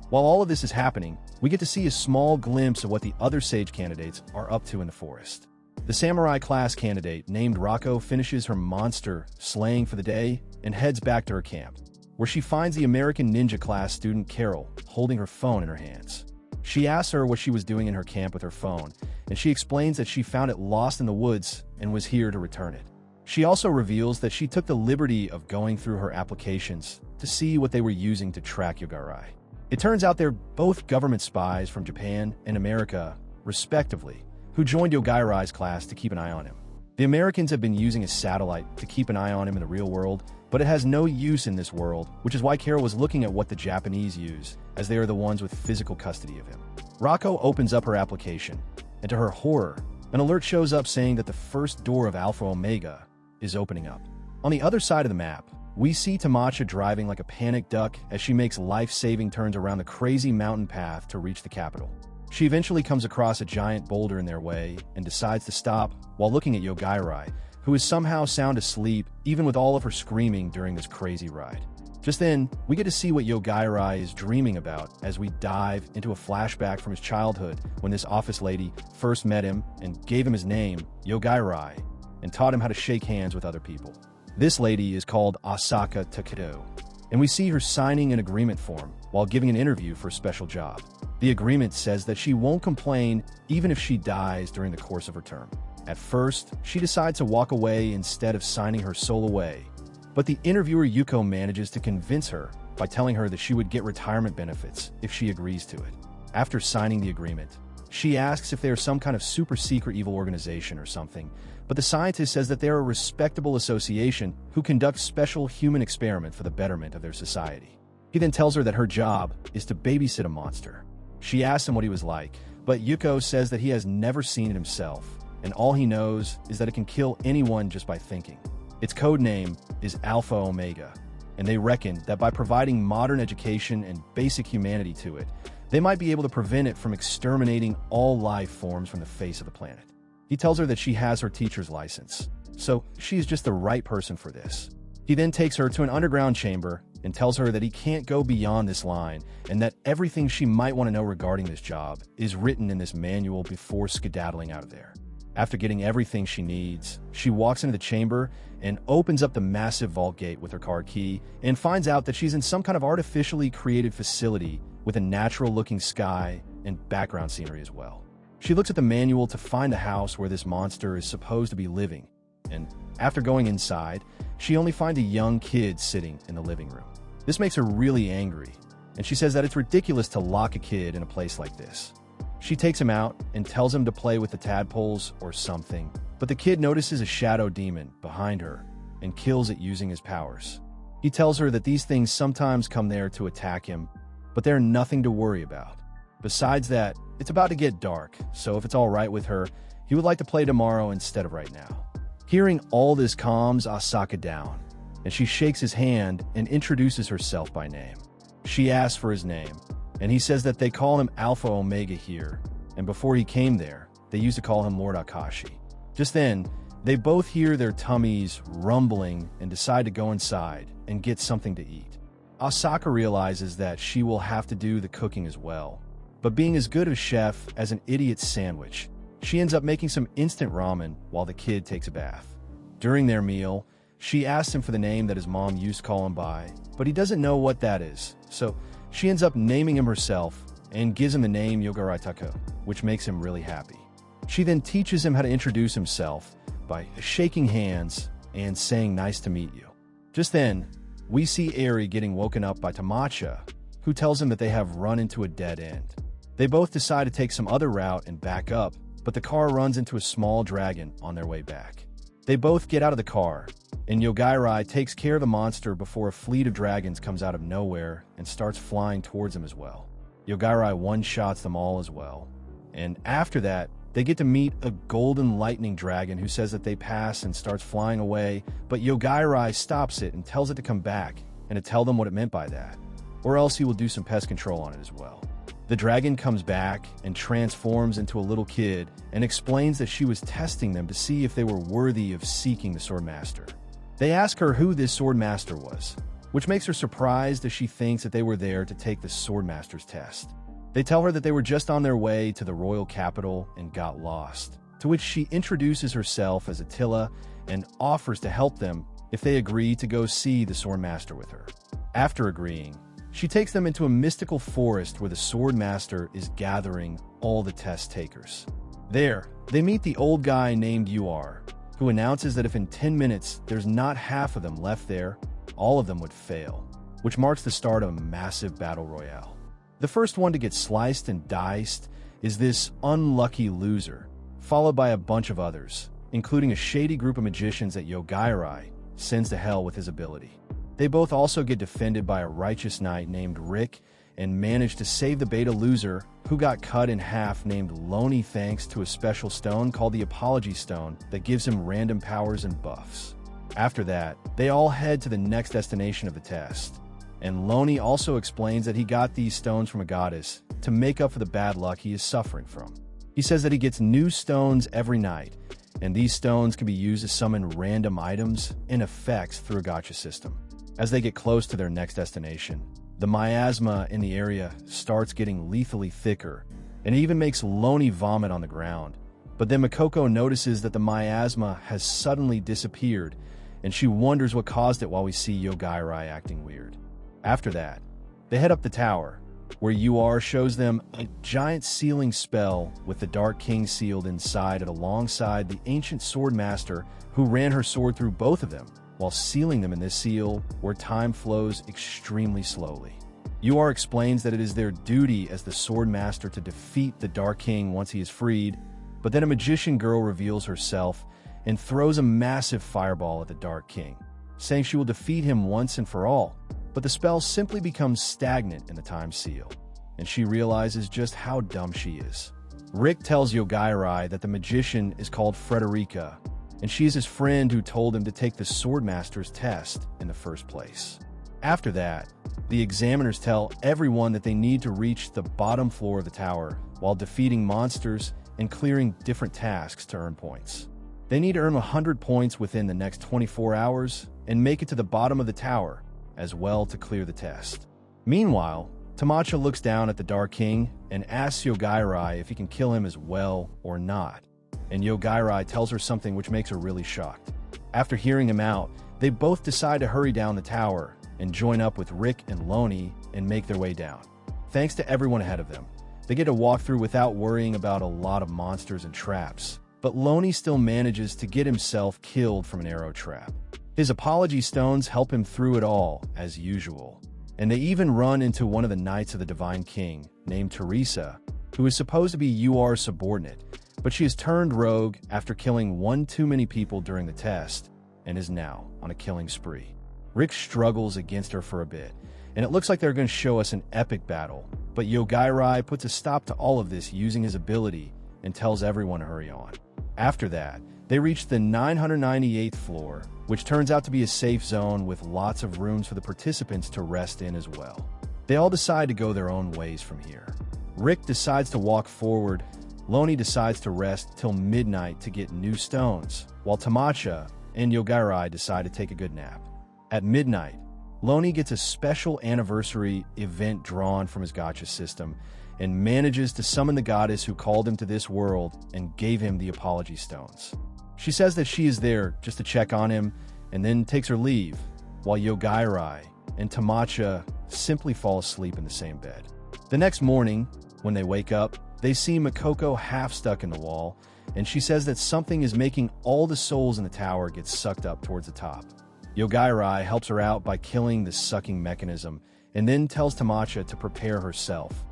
While all of this is happening, we get to see a small glimpse of what the other sage candidates are up to in the forest. The samurai class candidate named Rako finishes her monster slaying for the day and heads back to her camp, where she finds the American ninja class student Carol holding her phone in her hands. She asks her what she was doing in her camp with her phone, and she explains that she found it lost in the woods and was here to return it. She also reveals that she took the liberty of going through her applications to see what they were using to track Yogai. It turns out they're both government spies from Japan and America, respectively, who joined Yogai's class to keep an eye on him. The Americans have been using a satellite to keep an eye on him in the real world, but it has no use in this world, which is why Carol was looking at what the Japanese use, as they are the ones with physical custody of him. Rako opens up her application, and to her horror, an alert shows up saying that the first door of Alpha Omega is opening up. On the other side of the map, we see Tamacha driving like a panicked duck as she makes life-saving turns around the crazy mountain path to reach the capital. She eventually comes across a giant boulder in their way and decides to stop while looking at Yogai, who is somehow sound asleep even with all of her screaming during this crazy ride. Just then, we get to see what Yogai is dreaming about as we dive into a flashback from his childhood when this office lady first met him and gave him his name, Yogai, and taught him how to shake hands with other people. This lady is called Asaka Takedo, and we see her signing an agreement form while giving an interview for a special job. The agreement says that she won't complain even if she dies during the course of her term. At first, she decides to walk away instead of signing her soul away, but the interviewer Yuko manages to convince her by telling her that she would get retirement benefits if she agrees to it. After signing the agreement, she asks if they are some kind of super secret evil organization or something, but the scientist says that they are a respectable association who conduct special human experiments for the betterment of their society. He then tells her that her job is to babysit a monster. She asks him what he was like, but Yuko says that he has never seen it himself, and all he knows is that it can kill anyone just by thinking. Its code name is Alpha Omega, and they reckon that by providing modern education and basic humanity to it, they might be able to prevent it from exterminating all life forms from the face of the planet. He tells her that she has her teacher's license, so she is just the right person for this. He then takes her to an underground chamber and tells her that he can't go beyond this line and that everything she might want to know regarding this job is written in this manual before skedaddling out of there. After getting everything she needs, she walks into the chamber and opens up the massive vault gate with her car key and finds out that she's in some kind of artificially created facility with a natural-looking sky and background scenery as well. She looks at the manual to find the house where this monster is supposed to be living, and after going inside, she only finds a young kid sitting in the living room. This makes her really angry, and she says that it's ridiculous to lock a kid in a place like this. She takes him out and tells him to play with the tadpoles or something, but the kid notices a shadow demon behind her and kills it using his powers. He tells her that these things sometimes come there to attack him, but they're nothing to worry about. Besides that, it's about to get dark, so if it's all right with her, he would like to play tomorrow instead of right now. Hearing all this calms Asaka down, and she shakes his hand and introduces herself by name. She asks for his name, and he says that they call him Alpha Omega here, and before he came there, they used to call him Lord Akashi. Just then, they both hear their tummies rumbling and decide to go inside and get something to eat. Asaka realizes that she will have to do the cooking as well, but being as good a chef as an idiot sandwich, she ends up making some instant ramen while the kid takes a bath. During their meal, she asks him for the name that his mom used to call him by, but he doesn't know what that is, so she ends up naming him herself and gives him the name Yogai Tako, which makes him really happy. She then teaches him how to introduce himself by shaking hands and saying nice to meet you. Just then, we see Eri getting woken up by Tamacha, who tells him that they have run into a dead end. They both decide to take some other route and back up, but the car runs into a small dragon on their way back. They both get out of the car, and Yogai takes care of the monster before a fleet of dragons comes out of nowhere and starts flying towards them as well. Yogai one-shots them all as well. And after that, they get to meet a golden lightning dragon who says that they pass and starts flying away, but Yogai stops it and tells it to come back and to tell them what it meant by that, or else he will do some pest control on it as well. The dragon comes back and transforms into a little kid and explains that she was testing them to see if they were worthy of seeking the swordmaster. They ask her who this swordmaster was, which makes her surprised as she thinks that they were there to take the swordmaster's test. They tell her that they were just on their way to the royal capital and got lost, to which she introduces herself as Attila and offers to help them if they agree to go see the swordmaster with her. After agreeing, she takes them into a mystical forest where the swordmaster is gathering all the test takers. There, they meet the old guy named UR, who announces that if in 10 minutes there's not half of them left there, all of them would fail, which marks the start of a massive battle royale. The first one to get sliced and diced is this unlucky loser, followed by a bunch of others, including a shady group of magicians that Yogai sends to hell with his ability. They both also get defended by a righteous knight named Rick and manage to save the beta loser who got cut in half named Loney thanks to a special stone called the Apology Stone that gives him random powers and buffs. After that, they all head to the next destination of the test, and Loney also explains that he got these stones from a goddess to make up for the bad luck he is suffering from. He says that he gets new stones every night, and these stones can be used to summon random items and effects through a gacha system. As they get close to their next destination, the miasma in the area starts getting lethally thicker, and it even makes Loney vomit on the ground. But then Makoko notices that the miasma has suddenly disappeared, and she wonders what caused it while we see Yogai acting weird. After that, they head up the tower, where UR shows them a giant sealing spell with the Dark King sealed inside it alongside the ancient swordmaster who ran her sword through both of them, while sealing them in this seal where time flows extremely slowly. UR explains that it is their duty as the swordmaster to defeat the Dark King once he is freed, but then a magician girl reveals herself and throws a massive fireball at the Dark King, saying she will defeat him once and for all. But the spell simply becomes stagnant in the time seal, and she realizes just how dumb she is. Rick tells Yogai that the magician is called Frederica, and she is his friend who told him to take the swordmaster's test in the first place. After that, the examiners tell everyone that they need to reach the bottom floor of the tower while defeating monsters and clearing different tasks to earn points. They need to earn 100 points within the next 24 hours and make it to the bottom of the tower as well to clear the test. Meanwhile, Tamacha looks down at the Dark King and asks Yogai if he can kill him as well or not, and Yogai tells her something which makes her really shocked. After hearing him out, they both decide to hurry down the tower and join up with Rick and Loney and make their way down. Thanks to everyone ahead of them, they get to walk through without worrying about a lot of monsters and traps, but Loney still manages to get himself killed from an arrow trap. His apology stones help him through it all, as usual, and they even run into one of the Knights of the Divine King, named Teresa, who is supposed to be UR's subordinate, but she has turned rogue after killing one too many people during the test, and is now on a killing spree. Rick struggles against her for a bit, and it looks like they're going to show us an epic battle, but Yogai puts a stop to all of this using his ability and tells everyone to hurry on. After that, they reach the 998th floor, which turns out to be a safe zone with lots of rooms for the participants to rest in as well. They all decide to go their own ways from here. Rick decides to walk forward, Loney decides to rest till midnight to get new stones, while Tamacha and Yogai decide to take a good nap. At midnight, Loney gets a special anniversary event drawn from his gacha system and manages to summon the goddess who called him to this world and gave him the apology stones. She says that she is there just to check on him and then takes her leave, while Yogai and Tamacha simply fall asleep in the same bed. The next morning, when they wake up, they see Makoko half stuck in the wall, and she says that something is making all the souls in the tower get sucked up towards the top. Yogai helps her out by killing the sucking mechanism, and then tells Tamacha to prepare herself,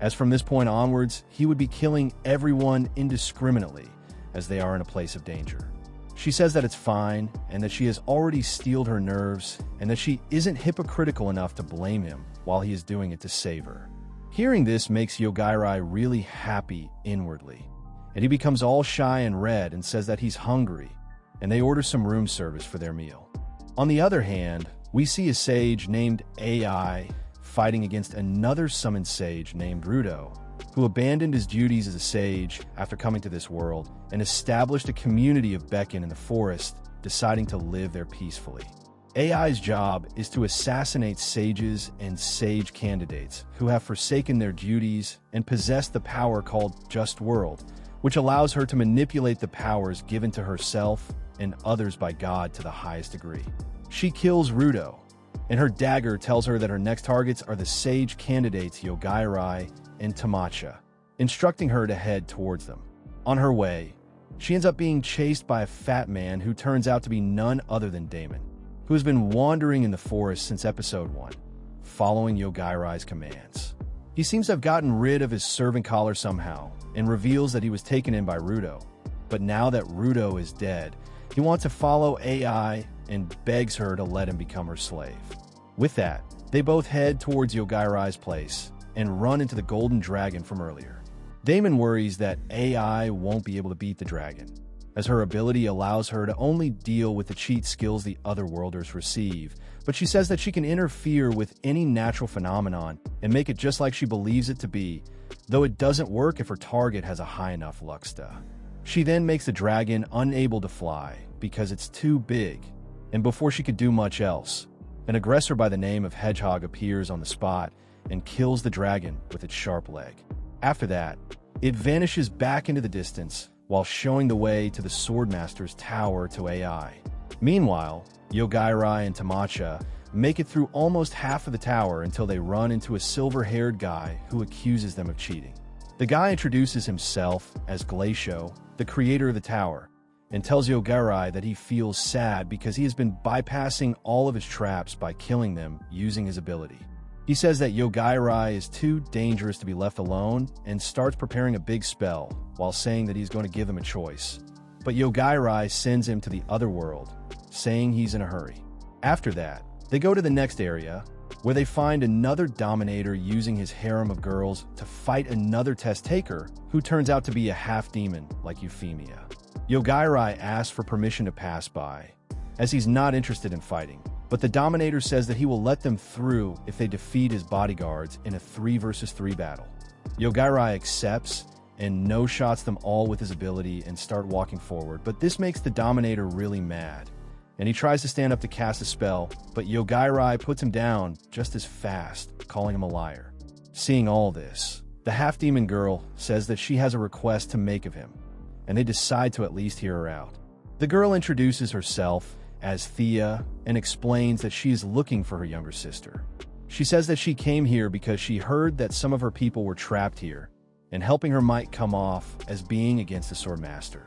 as from this point onwards, he would be killing everyone indiscriminately, as they are in a place of danger. She says that it's fine, and that she has already steeled her nerves, and that she isn't hypocritical enough to blame him while he is doing it to save her. Hearing this makes Yogai really happy inwardly, and he becomes all shy and red and says that he's hungry, and they order some room service for their meal. On the other hand, we see a sage named AI fighting against another summoned sage named Rudo, who abandoned his duties as a sage after coming to this world and established a community of Beacon in the forest, deciding to live there peacefully. AI's job is to assassinate sages and sage candidates who have forsaken their duties and possess the power called Just World, which allows her to manipulate the powers given to herself and others by God to the highest degree. She kills Rudo, and her dagger tells her that her next targets are the sage candidates Yogai and Tamacha, instructing her to head towards them. On her way, she ends up being chased by a fat man who turns out to be none other than Damon, who has been wandering in the forest since episode 1, following Yogai commands. He seems to have gotten rid of his servant collar somehow, and reveals that he was taken in by Rudo. But now that Rudo is dead, he wants to follow AI and begs her to let him become her slave. With that, they both head towards Yogai's place and run into the golden dragon from earlier. Damon worries that AI won't be able to beat the dragon, as her ability allows her to only deal with the cheat skills the other worlders receive, but she says that she can interfere with any natural phenomenon and make it just like she believes it to be, though it doesn't work if her target has a high enough luck stat. She then makes the dragon unable to fly because it's too big, and before she could do much else, an aggressor by the name of Hedgehog appears on the spot and kills the dragon with its sharp leg. After that, it vanishes back into the distance while showing the way to the swordmaster's tower to AI. Meanwhile, Yogai and Tamacha make it through almost half of the tower until they run into a silver-haired guy who accuses them of cheating. The guy introduces himself as Glacio, the creator of the tower, and tells Yogai that he feels sad because he has been bypassing all of his traps by killing them using his ability. He says that Yogai is too dangerous to be left alone and starts preparing a big spell while saying that he's going to give them a choice. But Yogai sends him to the other world, saying he's in a hurry. After that, they go to the next area, where they find another dominator using his harem of girls to fight another test taker who turns out to be a half-demon like Euphemia. Yogai asks for permission to pass by, as he's not interested in fighting, but the dominator says that he will let them through if they defeat his bodyguards in a 3 versus 3 battle. Yogai accepts and no-shots them all with his ability and start walking forward, but this makes the dominator really mad, and he tries to stand up to cast a spell, but Yogai puts him down just as fast, calling him a liar. Seeing all this, the half-demon girl says that she has a request to make of him, and they decide to at least hear her out. The girl introduces herself as Thea and explains that she is looking for her younger sister. She says that she came here because she heard that some of her people were trapped here, and helping her might come off as being against the swordmaster.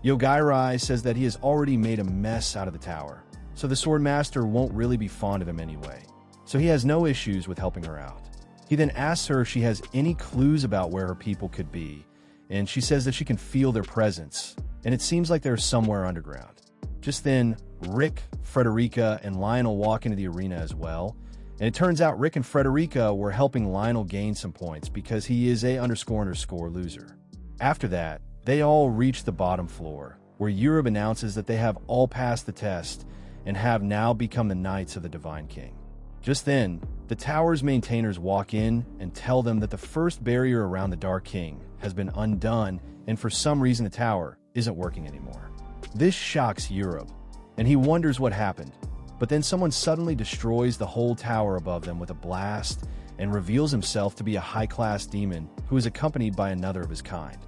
Yogai says that he has already made a mess out of the tower, so the swordmaster won't really be fond of him anyway, so he has no issues with helping her out. He then asks her if she has any clues about where her people could be, and she says that she can feel their presence, and it seems like they're somewhere underground. Just then, Rick, Frederica, and Lionel walk into the arena as well, and it turns out Rick and Frederica were helping Lionel gain some points because he is a___ loser. After that, they all reach the bottom floor, where Europe announces that they have all passed the test and have now become the Knights of the Divine King. Just then, the tower's maintainers walk in and tell them that the first barrier around the Dark King has been undone, and for some reason the tower isn't working anymore. This shocks Europe, and he wonders what happened, but then someone suddenly destroys the whole tower above them with a blast and reveals himself to be a high-class demon who is accompanied by another of his kind.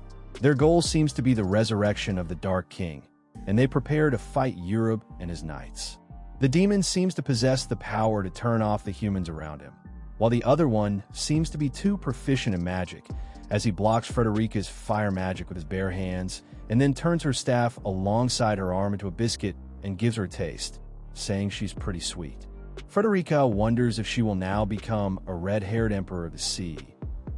Their goal seems to be the resurrection of the Dark King, and they prepare to fight Europe and his knights. The demon seems to possess the power to turn off the humans around him, while the other one seems to be too proficient in magic, as he blocks Frederica's fire magic with his bare hands and then turns her staff alongside her arm into a biscuit and gives her a taste, saying she's pretty sweet. Frederica wonders if she will now become a red-haired emperor of the sea,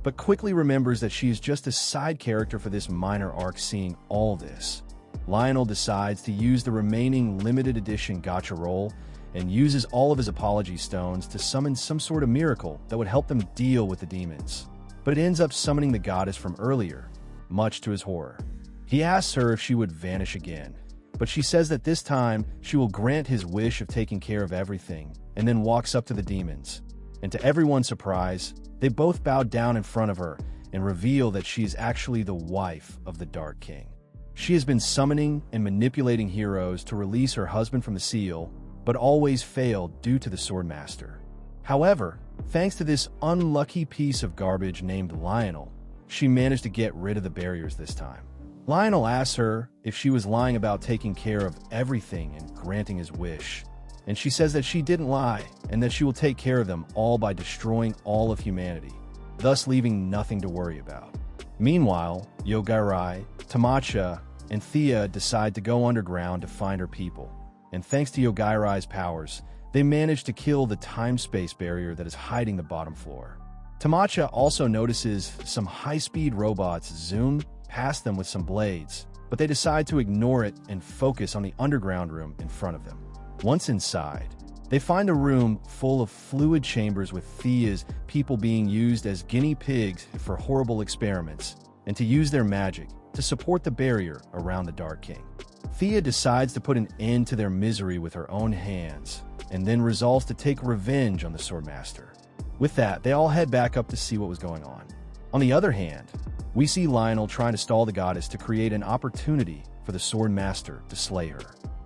but quickly remembers that she is just a side character for this minor arc. Seeing all this, Lionel decides to use the remaining limited edition gacha roll and uses all of his apology stones to summon some sort of miracle that would help them deal with the demons. But it ends up summoning the goddess from earlier, much to his horror. He asks her if she would vanish again, but she says that this time she will grant his wish of taking care of everything, and then walks up to the demons. And to everyone's surprise, they both bow down in front of her and reveal that she is actually the wife of the Dark King. She has been summoning and manipulating heroes to release her husband from the seal, but always failed due to the swordmaster. However, thanks to this unlucky piece of garbage named Lionel, she managed to get rid of the barriers this time. Lionel asks her if she was lying about taking care of everything and granting his wish, and she says that she didn't lie and that she will take care of them all by destroying all of humanity, thus leaving nothing to worry about. Meanwhile, Yogai, Tamacha, and Thea decide to go underground to find her people, and thanks to Yogai's powers, they manage to kill the time-space barrier that is hiding the bottom floor. Tamacha also notices some high-speed robots zoom past them with some blades, but they decide to ignore it and focus on the underground room in front of them. Once inside, they find a room full of fluid chambers with Thea's people being used as guinea pigs for horrible experiments, and to use their magic to support the barrier around the Dark King. Thea decides to put an end to their misery with her own hands, and then resolves to take revenge on the swordmaster. With that, they all head back up to see what was going on. On the other hand, we see Lionel trying to stall the goddess to create an opportunity for the swordmaster to slay her.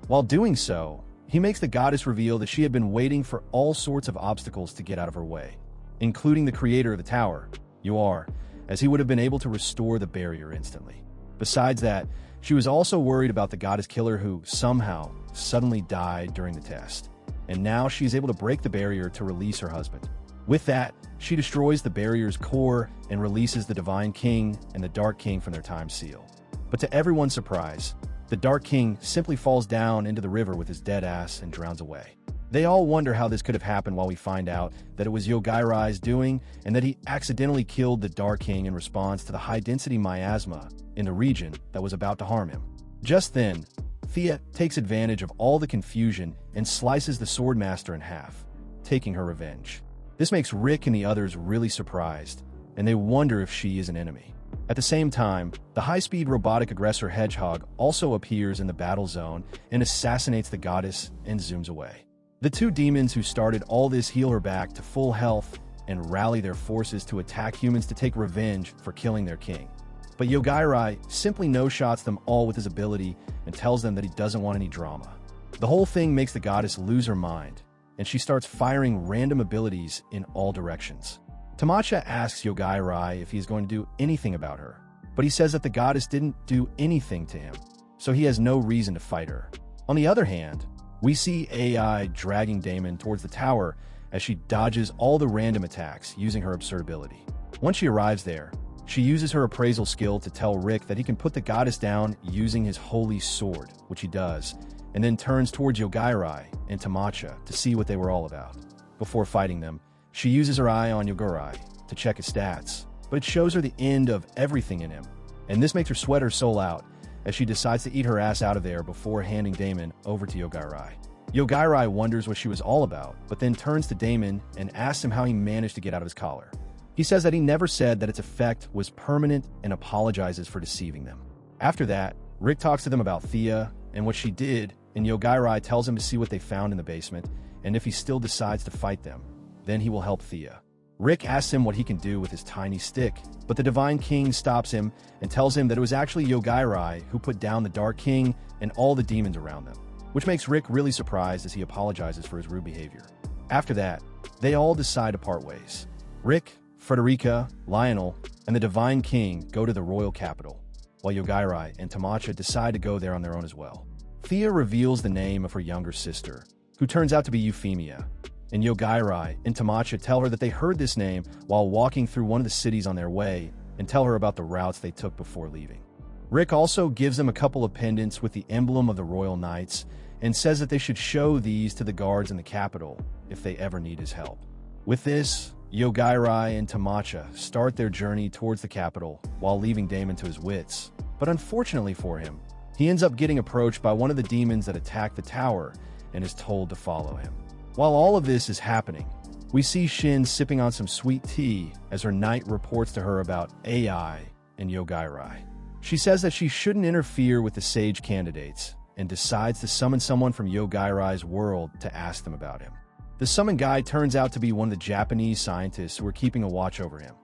While doing so, he makes the goddess reveal that she had been waiting for all sorts of obstacles to get out of her way, including the creator of the tower, Yogai, as he would have been able to restore the barrier instantly. Besides that, she was also worried about the goddess killer who somehow suddenly died during the test, and now she's able to break the barrier to release her husband. With that, she destroys the barrier's core and releases the Divine King and the Dark King from their time seal. But to everyone's surprise, the Dark King simply falls down into the river with his dead ass and drowns away. They all wonder how this could have happened while we find out that it was Yogai-Rai's doing and that he accidentally killed the Dark King in response to the high-density miasma in the region that was about to harm him. Just then, Thea takes advantage of all the confusion and slices the swordmaster in half, taking her revenge. This makes Rick and the others really surprised, and they wonder if she is an enemy. At the same time, the high-speed robotic aggressor Hedgehog also appears in the battle zone and assassinates the goddess and zooms away. The two demons who started all this heal her back to full health and rally their forces to attack humans to take revenge for killing their king. But Yogai-Rai simply no-shots them all with his ability and tells them that he doesn't want any drama. The whole thing makes the goddess lose her mind, and she starts firing random abilities in all directions. Tamacha asks Yogai-Rai if he's going to do anything about her, but he says that the goddess didn't do anything to him, so he has no reason to fight her. On the other hand, we see AI dragging Damon towards the tower as she dodges all the random attacks using her absurd ability. Once she arrives there, she uses her appraisal skill to tell Rick that he can put the goddess down using his holy sword, which he does, and then turns towards Yogai-Rai and Tamacha to see what they were all about. Before fighting them, she uses her eye on Yogai-Rai to check his stats, but it shows her the end of everything in him, and this makes her sweat her soul out as she decides to eat her ass out of there before handing Damon over to Yogai-Rai. Yogai-Rai wonders what she was all about, but then turns to Damon and asks him how he managed to get out of his collar. He says that he never said that its effect was permanent and apologizes for deceiving them. After that, Rick talks to them about Thea and what she did, and Yogai-Rai tells him to see what they found in the basement, and if he still decides to fight them, then he will help Thea. Rick asks him what he can do with his tiny stick, but the Divine King stops him and tells him that it was actually Yogai-Rai who put down the Dark King and all the demons around them, which makes Rick really surprised as he apologizes for his rude behavior. After that, they all decide to part ways. Rick, Frederica, Lionel, and the Divine King go to the royal capital, while Yogai-Rai and Tamacha decide to go there on their own as well. Thea reveals the name of her younger sister, who turns out to be Euphemia, and Yogai-Rai and Tamacha tell her that they heard this name while walking through one of the cities on their way and tell her about the routes they took before leaving. Rick also gives them a couple of pendants with the emblem of the Royal Knights and says that they should show these to the guards in the capital if they ever need his help. With this, Yogai-Rai and Tamacha start their journey towards the capital while leaving Damon to his wits, but unfortunately for him, he ends up getting approached by one of the demons that attacked the tower and is told to follow him. While all of this is happening, we see Shin sipping on some sweet tea as her knight reports to her about AI and Yogai-Rai. She says that she shouldn't interfere with the sage candidates and decides to summon someone from Yogai-Rai's world to ask them about him. The summoned guy turns out to be one of the Japanese scientists who are keeping a watch over him.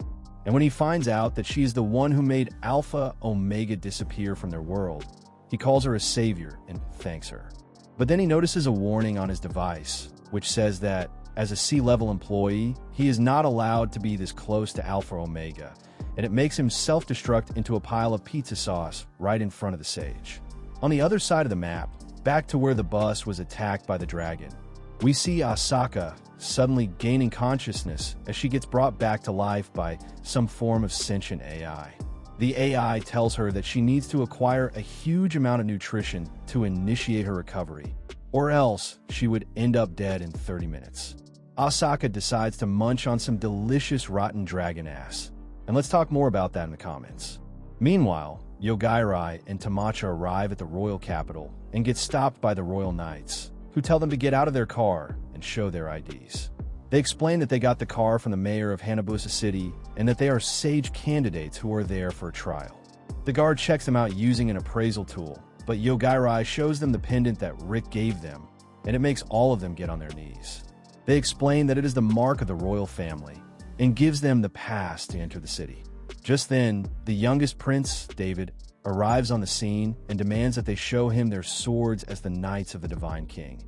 And when he finds out that she is the one who made Alpha Omega disappear from their world, he calls her a savior and thanks her. But then he notices a warning on his device, which says that, as a C-level employee, he is not allowed to be this close to Alpha Omega, and it makes him self-destruct into a pile of pizza sauce right in front of the sage. On the other side of the map, back to where the bus was attacked by the dragon, we see Asaka suddenly gaining consciousness as she gets brought back to life by some form of sentient AI. The AI tells her that she needs to acquire a huge amount of nutrition to initiate her recovery, or else she would end up dead in 30 minutes. Asaka decides to munch on some delicious rotten dragon ass, and let's talk more about that in the comments. Meanwhile, Yogai-Rai and Tamacha arrive at the royal capital and get stopped by the royal knights, who tell them to get out of their car and show their IDs. They explain that they got the car from the mayor of Hanabusa City and that they are sage candidates who are there for a trial. The guard checks them out using an appraisal tool, but Yogai-Rai shows them the pendant that Rick gave them, and it makes all of them get on their knees. They explain that it is the mark of the royal family and gives them the pass to enter the city. Just then, the youngest prince, David, arrives on the scene and demands that they show him their swords as the knights of the Divine King.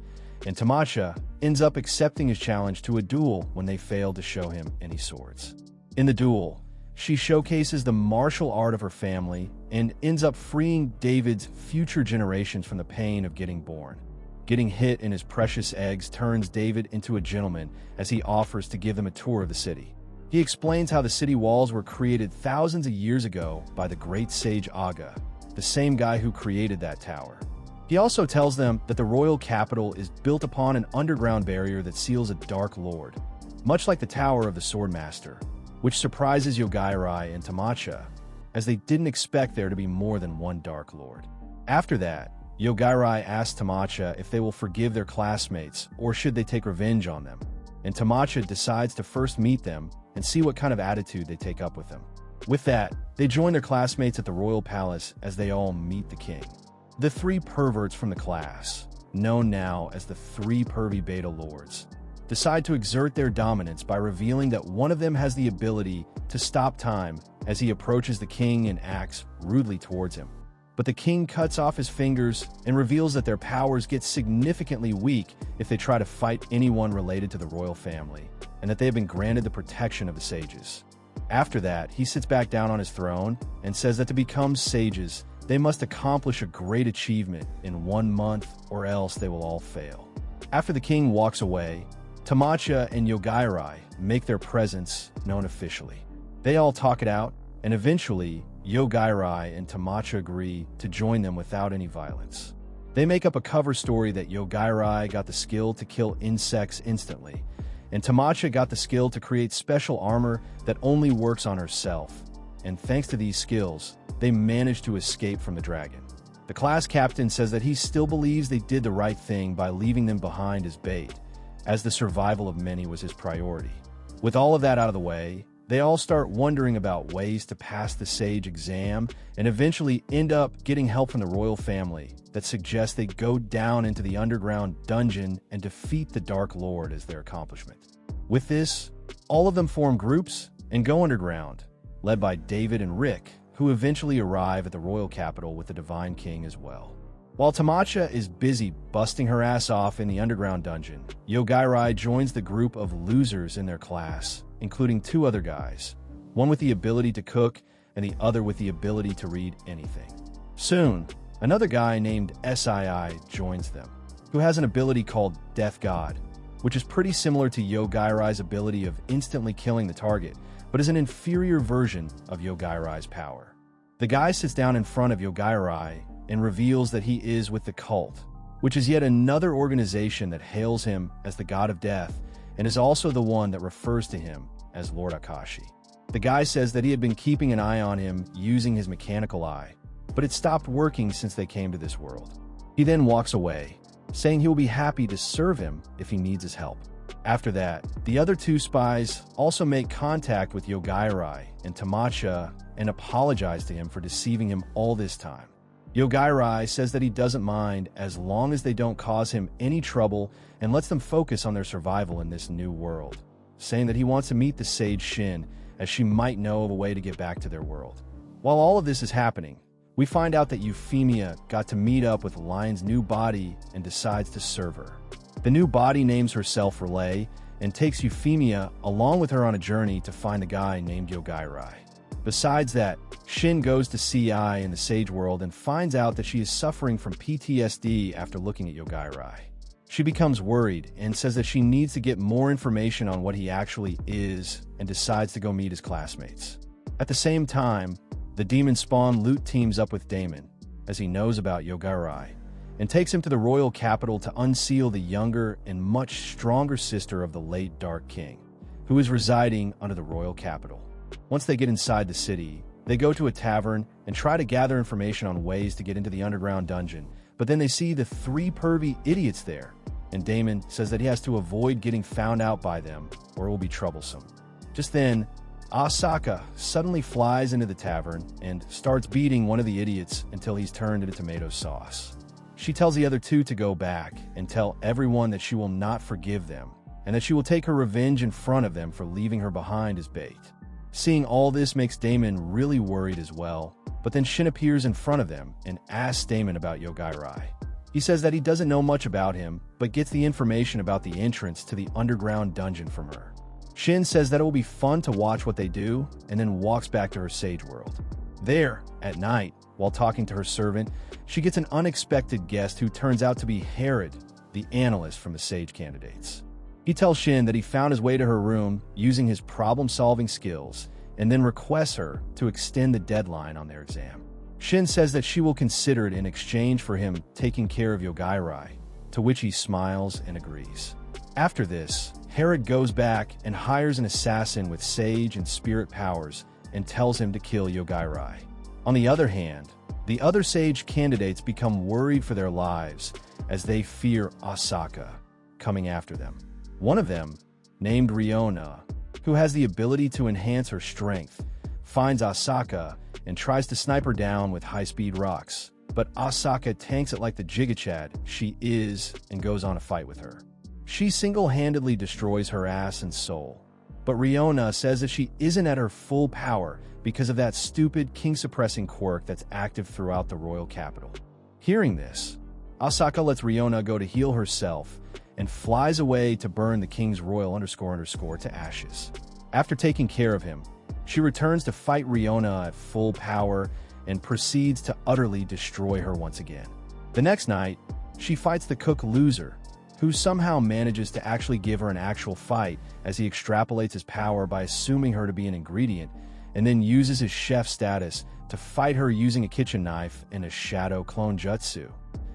And Tamacha ends up accepting his challenge to a duel when they fail to show him any swords. In the duel, she showcases the martial art of her family and ends up freeing David's future generations from the pain of getting born. Getting hit in his precious eggs turns David into a gentleman as he offers to give them a tour of the city. He explains how the city walls were created thousands of years ago by the great sage Aga, the same guy who created that tower. He also tells them that the royal capital is built upon an underground barrier that seals a Dark Lord, much like the tower of the swordmaster, which surprises Yogai and Tamacha, as they didn't expect there to be more than one Dark Lord. After that, Yogai asks Tamacha if they will forgive their classmates or should they take revenge on them, and Tamacha decides to first meet them and see what kind of attitude they take up with them. With that, they join their classmates at the royal palace as they all meet the king. The three perverts from the class, known now as the three pervy beta lords, decide to exert their dominance by revealing that one of them has the ability to stop time as he approaches the king and acts rudely towards him. But the king cuts off his fingers and reveals that their powers get significantly weak if they try to fight anyone related to the royal family, and that they have been granted the protection of the sages. After that, he sits back down on his throne and says that to become sages, they must accomplish a great achievement in 1 month or else they will all fail. After the king walks away, Tamacha and Yogai make their presence known officially. They all talk it out, and eventually, Yogai and Tamacha agree to join them without any violence. They make up a cover story that Yogai got the skill to kill insects instantly, and Tamacha got the skill to create special armor that only works on herself, and thanks to these skills, they managed to escape from the dragon. The class captain says that he still believes they did the right thing by leaving them behind as bait, as the survival of many was his priority. With all of that out of the way, they all start wondering about ways to pass the sage exam and eventually end up getting help from the royal family that suggests they go down into the underground dungeon and defeat the Dark Lord as their accomplishment. With this, all of them form groups and go underground, led by David and Rick, who eventually arrive at the royal capital with the Divine King as well. While Tamacha is busy busting her ass off in the underground dungeon, Yogai joins the group of losers in their class, including 2 other guys, one with the ability to cook and the other with the ability to read anything. Soon, another guy named Sii joins them, who has an ability called Death God, which is pretty similar to Yogai's ability of instantly killing the target, but is an inferior version of Yogai's power. The guy sits down in front of Yogai and reveals that he is with the cult, which is yet another organization that hails him as the god of death and is also the one that refers to him as Lord Akashi. The guy says that he had been keeping an eye on him using his mechanical eye, but it stopped working since they came to this world. He then walks away, saying he will be happy to serve him if he needs his help. After that, the other 2 spies also make contact with Yogai and Tamacha and apologize to him for deceiving him all this time. Yogai says that he doesn't mind as long as they don't cause him any trouble and lets them focus on their survival in this new world, saying that he wants to meet the sage Shin as she might know of a way to get back to their world. While all of this is happening, we find out that Euphemia got to meet up with Lion's new body and decides to serve her. The new body names herself Relay and takes Euphemia along with her on a journey to find a guy named Yogai. Besides that, Shin goes to CI in the Sage world and finds out that she is suffering from PTSD after looking at Yogai. She becomes worried and says that she needs to get more information on what he actually is and decides to go meet his classmates. At the same time, the demon spawn Lute teams up with Damon, as he knows about Yogai, and takes him to the royal capital to unseal the younger and much stronger sister of the late Dark King, who is residing under the royal capital. Once they get inside the city, they go to a tavern and try to gather information on ways to get into the underground dungeon, but then they see the 3 pervy idiots there, and Damon says that he has to avoid getting found out by them or it will be troublesome. Just then, Asaka suddenly flies into the tavern and starts beating one of the idiots until he's turned into tomato sauce. She tells the other 2 to go back and tell everyone that she will not forgive them and that she will take her revenge in front of them for leaving her behind as bait. Seeing all this makes Damon really worried as well, but then Shin appears in front of them and asks Damon about Yogai. He says that he doesn't know much about him, but gets the information about the entrance to the underground dungeon from her. Shin says that it will be fun to watch what they do, and then walks back to her sage world. There, at night, while talking to her servant, she gets an unexpected guest who turns out to be Herod, the analyst from the sage candidates. He tells Shin that he found his way to her room using his problem-solving skills, and then requests her to extend the deadline on their exam. Shin says that she will consider it in exchange for him taking care of Yogai, to which he smiles and agrees. After this, Herod goes back and hires an assassin with sage and spirit powers and tells him to kill Yogai. On the other hand, the other sage candidates become worried for their lives as they fear Asaka coming after them. One of them, named Riona, who has the ability to enhance her strength, finds Asaka and tries to snipe her down with high-speed rocks, but Asaka tanks it like the Jigachad she is and goes on a fight with her. She single-handedly destroys her ass and soul, but Riona says that she isn't at her full power because of that stupid king-suppressing quirk that's active throughout the royal capital. Hearing this, Asaka lets Riona go to heal herself and flies away to burn the king's royal _ to ashes. After taking care of him, she returns to fight Riona at full power and proceeds to utterly destroy her once again. The next night, she fights the cook Loser, who somehow manages to actually give her an actual fight as he extrapolates his power by assuming her to be an ingredient and then uses his chef status to fight her using a kitchen knife and a shadow clone jutsu,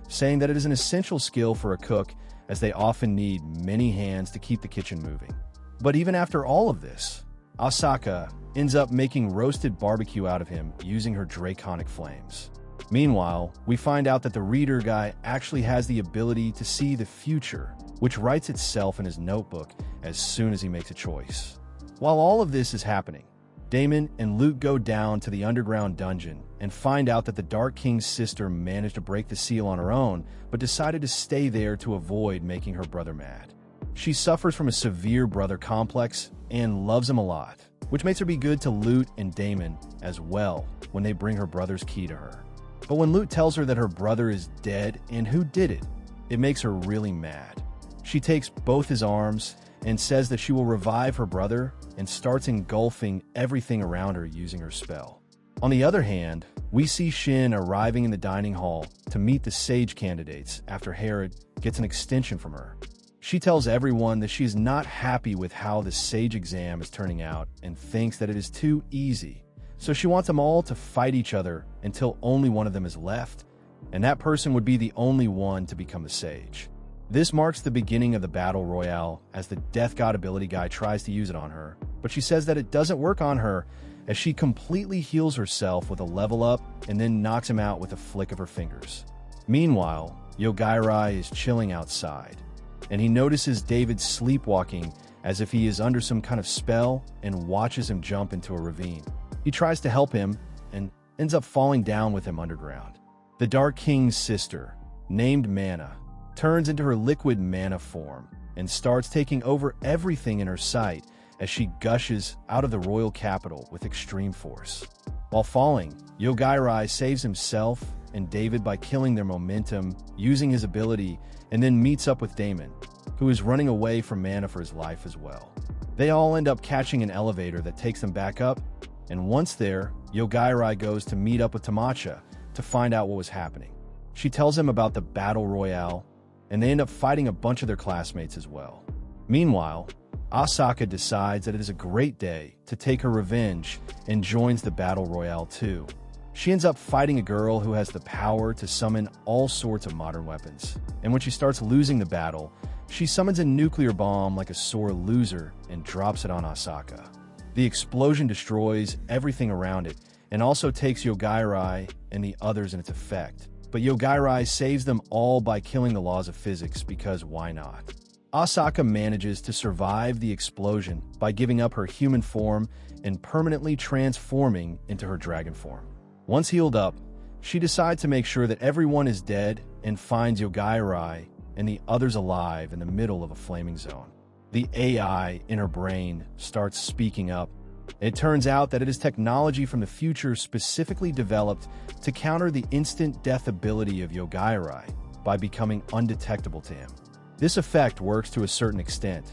saying that it is an essential skill for a cook as they often need many hands to keep the kitchen moving. But even after all of this, Asaka ends up making roasted barbecue out of him using her draconic flames. Meanwhile, we find out that the reader guy actually has the ability to see the future, which writes itself in his notebook as soon as he makes a choice. While all of this is happening, Damon and Luke go down to the underground dungeon and find out that the Dark King's sister managed to break the seal on her own, but decided to stay there to avoid making her brother mad. She suffers from a severe brother complex and loves him a lot, which makes her be good to Lute and Damon as well when they bring her brother's key to her. But when Lute tells her that her brother is dead and who did it, it makes her really mad. She takes both his arms and says that she will revive her brother and starts engulfing everything around her using her spell. On the other hand, we see Shin arriving in the dining hall to meet the sage candidates after Herod gets an extension from her. She tells everyone that she is not happy with how the sage exam is turning out and thinks that it is too easy. So she wants them all to fight each other until only one of them is left, and that person would be the only one to become a sage. This marks the beginning of the battle royale as the Death God ability guy tries to use it on her, but she says that it doesn't work on her as she completely heals herself with a level up and then knocks him out with a flick of her fingers. Meanwhile, Yogai is chilling outside, and he notices David sleepwalking as if he is under some kind of spell and watches him jump into a ravine. He tries to help him and ends up falling down with him underground. The Dark King's sister, named Mana, turns into her liquid mana form and starts taking over everything in her sight as she gushes out of the royal capital with extreme force. While falling, Yogai saves himself and David by killing their momentum using his ability and then meets up with Damon, who is running away from Mana for his life as well. They all end up catching an elevator that takes them back up, and once there, Yogai goes to meet up with Tamacha to find out what was happening. She tells him about the battle royale, and they end up fighting a bunch of their classmates as well. Meanwhile, Asaka decides that it is a great day to take her revenge and joins the battle royale too. She ends up fighting a girl who has the power to summon all sorts of modern weapons, and when she starts losing the battle, she summons a nuclear bomb like a sore loser and drops it on Asaka. The explosion destroys everything around it and also takes Yogai and the others in its effect. But Yogai saves them all by killing the laws of physics because why not? Asaka manages to survive the explosion by giving up her human form and permanently transforming into her dragon form. Once healed up, she decides to make sure that everyone is dead and finds Yogai and the others alive in the middle of a flaming zone. The AI in her brain starts speaking up It turns out that it is technology from the future specifically developed to counter the instant death ability of Yogai by becoming undetectable to him. This effect works to a certain extent,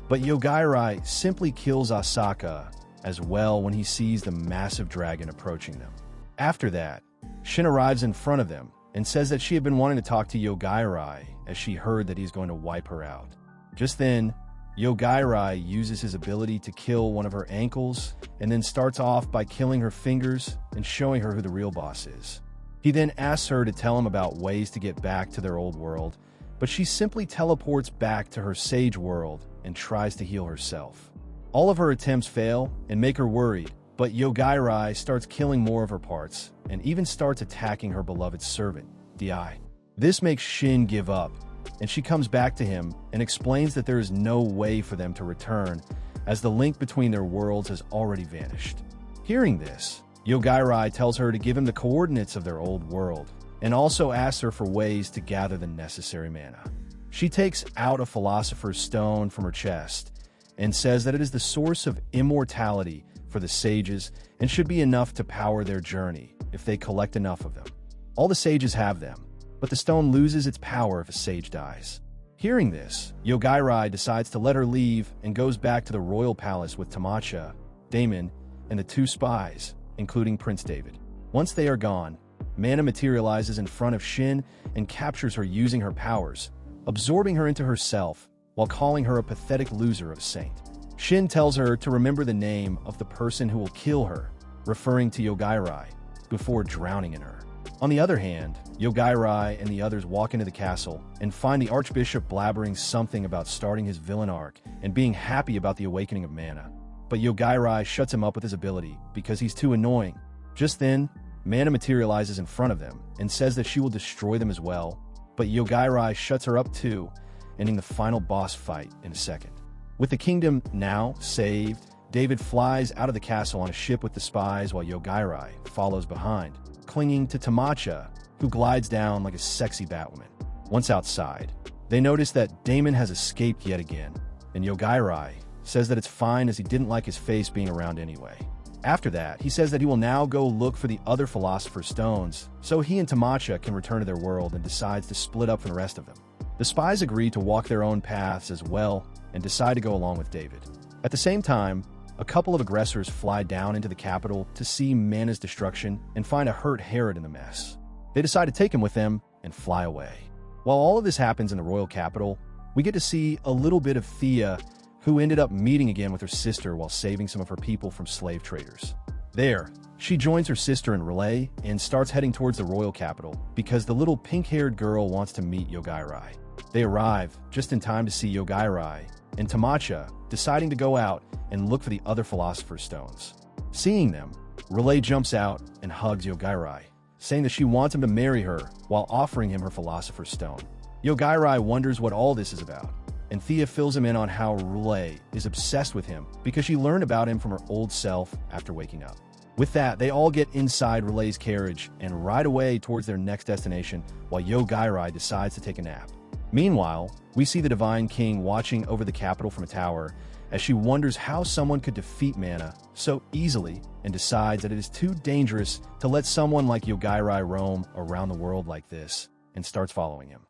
but Yogai simply kills Asaka as well when he sees the massive dragon approaching them. After that, Shin arrives in front of them and says that she had been wanting to talk to Yogai as she heard that he's going to wipe her out. Just then, Yogai uses his ability to kill one of her ankles and then starts off by killing her fingers and showing her who the real boss is. He then asks her to tell him about ways to get back to their old world, but she simply teleports back to her sage world and tries to heal herself. All of her attempts fail and make her worried, but Yogai starts killing more of her parts and even starts attacking her beloved servant, Di. This makes Shin give up, and she comes back to him and explains that there is no way for them to return, as the link between their worlds has already vanished. Hearing this, Yogai tells her to give him the coordinates of their old world, and also asks her for ways to gather the necessary mana. She takes out a philosopher's stone from her chest and says that it is the source of immortality for the sages and should be enough to power their journey if they collect enough of them. All the sages have them, but the stone loses its power if a sage dies. Hearing this, Yogai decides to let her leave and goes back to the royal palace with Tamacha, Damon, and the two spies, including Prince David. Once they are gone, Mana materializes in front of Shin and captures her using her powers, absorbing her into herself while calling her a pathetic loser of a saint. Shin tells her to remember the name of the person who will kill her, referring to Yogai, before drowning in her. On the other hand, Yogai and the others walk into the castle and find the Archbishop blabbering something about starting his villain arc and being happy about the awakening of Mana. But Yogai shuts him up with his ability because he's too annoying. Just then, Mana materializes in front of them and says that she will destroy them as well, but Yogai shuts her up too, ending the final boss fight in a second. With the kingdom now saved, David flies out of the castle on a ship with the spies while Yogai follows behind, clinging to Tamacha, who glides down like a sexy Batwoman. Once outside, they notice that Damon has escaped yet again, and Yogai says that it's fine as he didn't like his face being around anyway. After that, he says that he will now go look for the other Philosopher's Stones, so he and Tamacha can return to their world, and decides to split up from the rest of them. The spies agree to walk their own paths as well and decide to go along with David. At the same time, a couple of aggressors fly down into the capital to see Mana's destruction and find a hurt Herod in the mess. They decide to take him with them and fly away. While all of this happens in the royal capital, we get to see a little bit of Thea, who ended up meeting again with her sister while saving some of her people from slave traders. There, she joins her sister in Relay and starts heading towards the royal capital because the little pink-haired girl wants to meet Yogai. They arrive just in time to see Yogai and Tamacha deciding to go out and look for the other Philosopher's Stones. Seeing them, Relay jumps out and hugs Yogai, saying that she wants him to marry her while offering him her Philosopher's Stone. Yogai wonders what all this is about, and Thea fills him in on how Relay is obsessed with him because she learned about him from her old self after waking up. With that, they all get inside Relay's carriage and ride away towards their next destination while Yogai decides to take a nap. Meanwhile, we see the Divine King watching over the capital from a tower as she wonders how someone could defeat Mana so easily and decides that it is too dangerous to let someone like Yogai roam around the world like this and starts following him.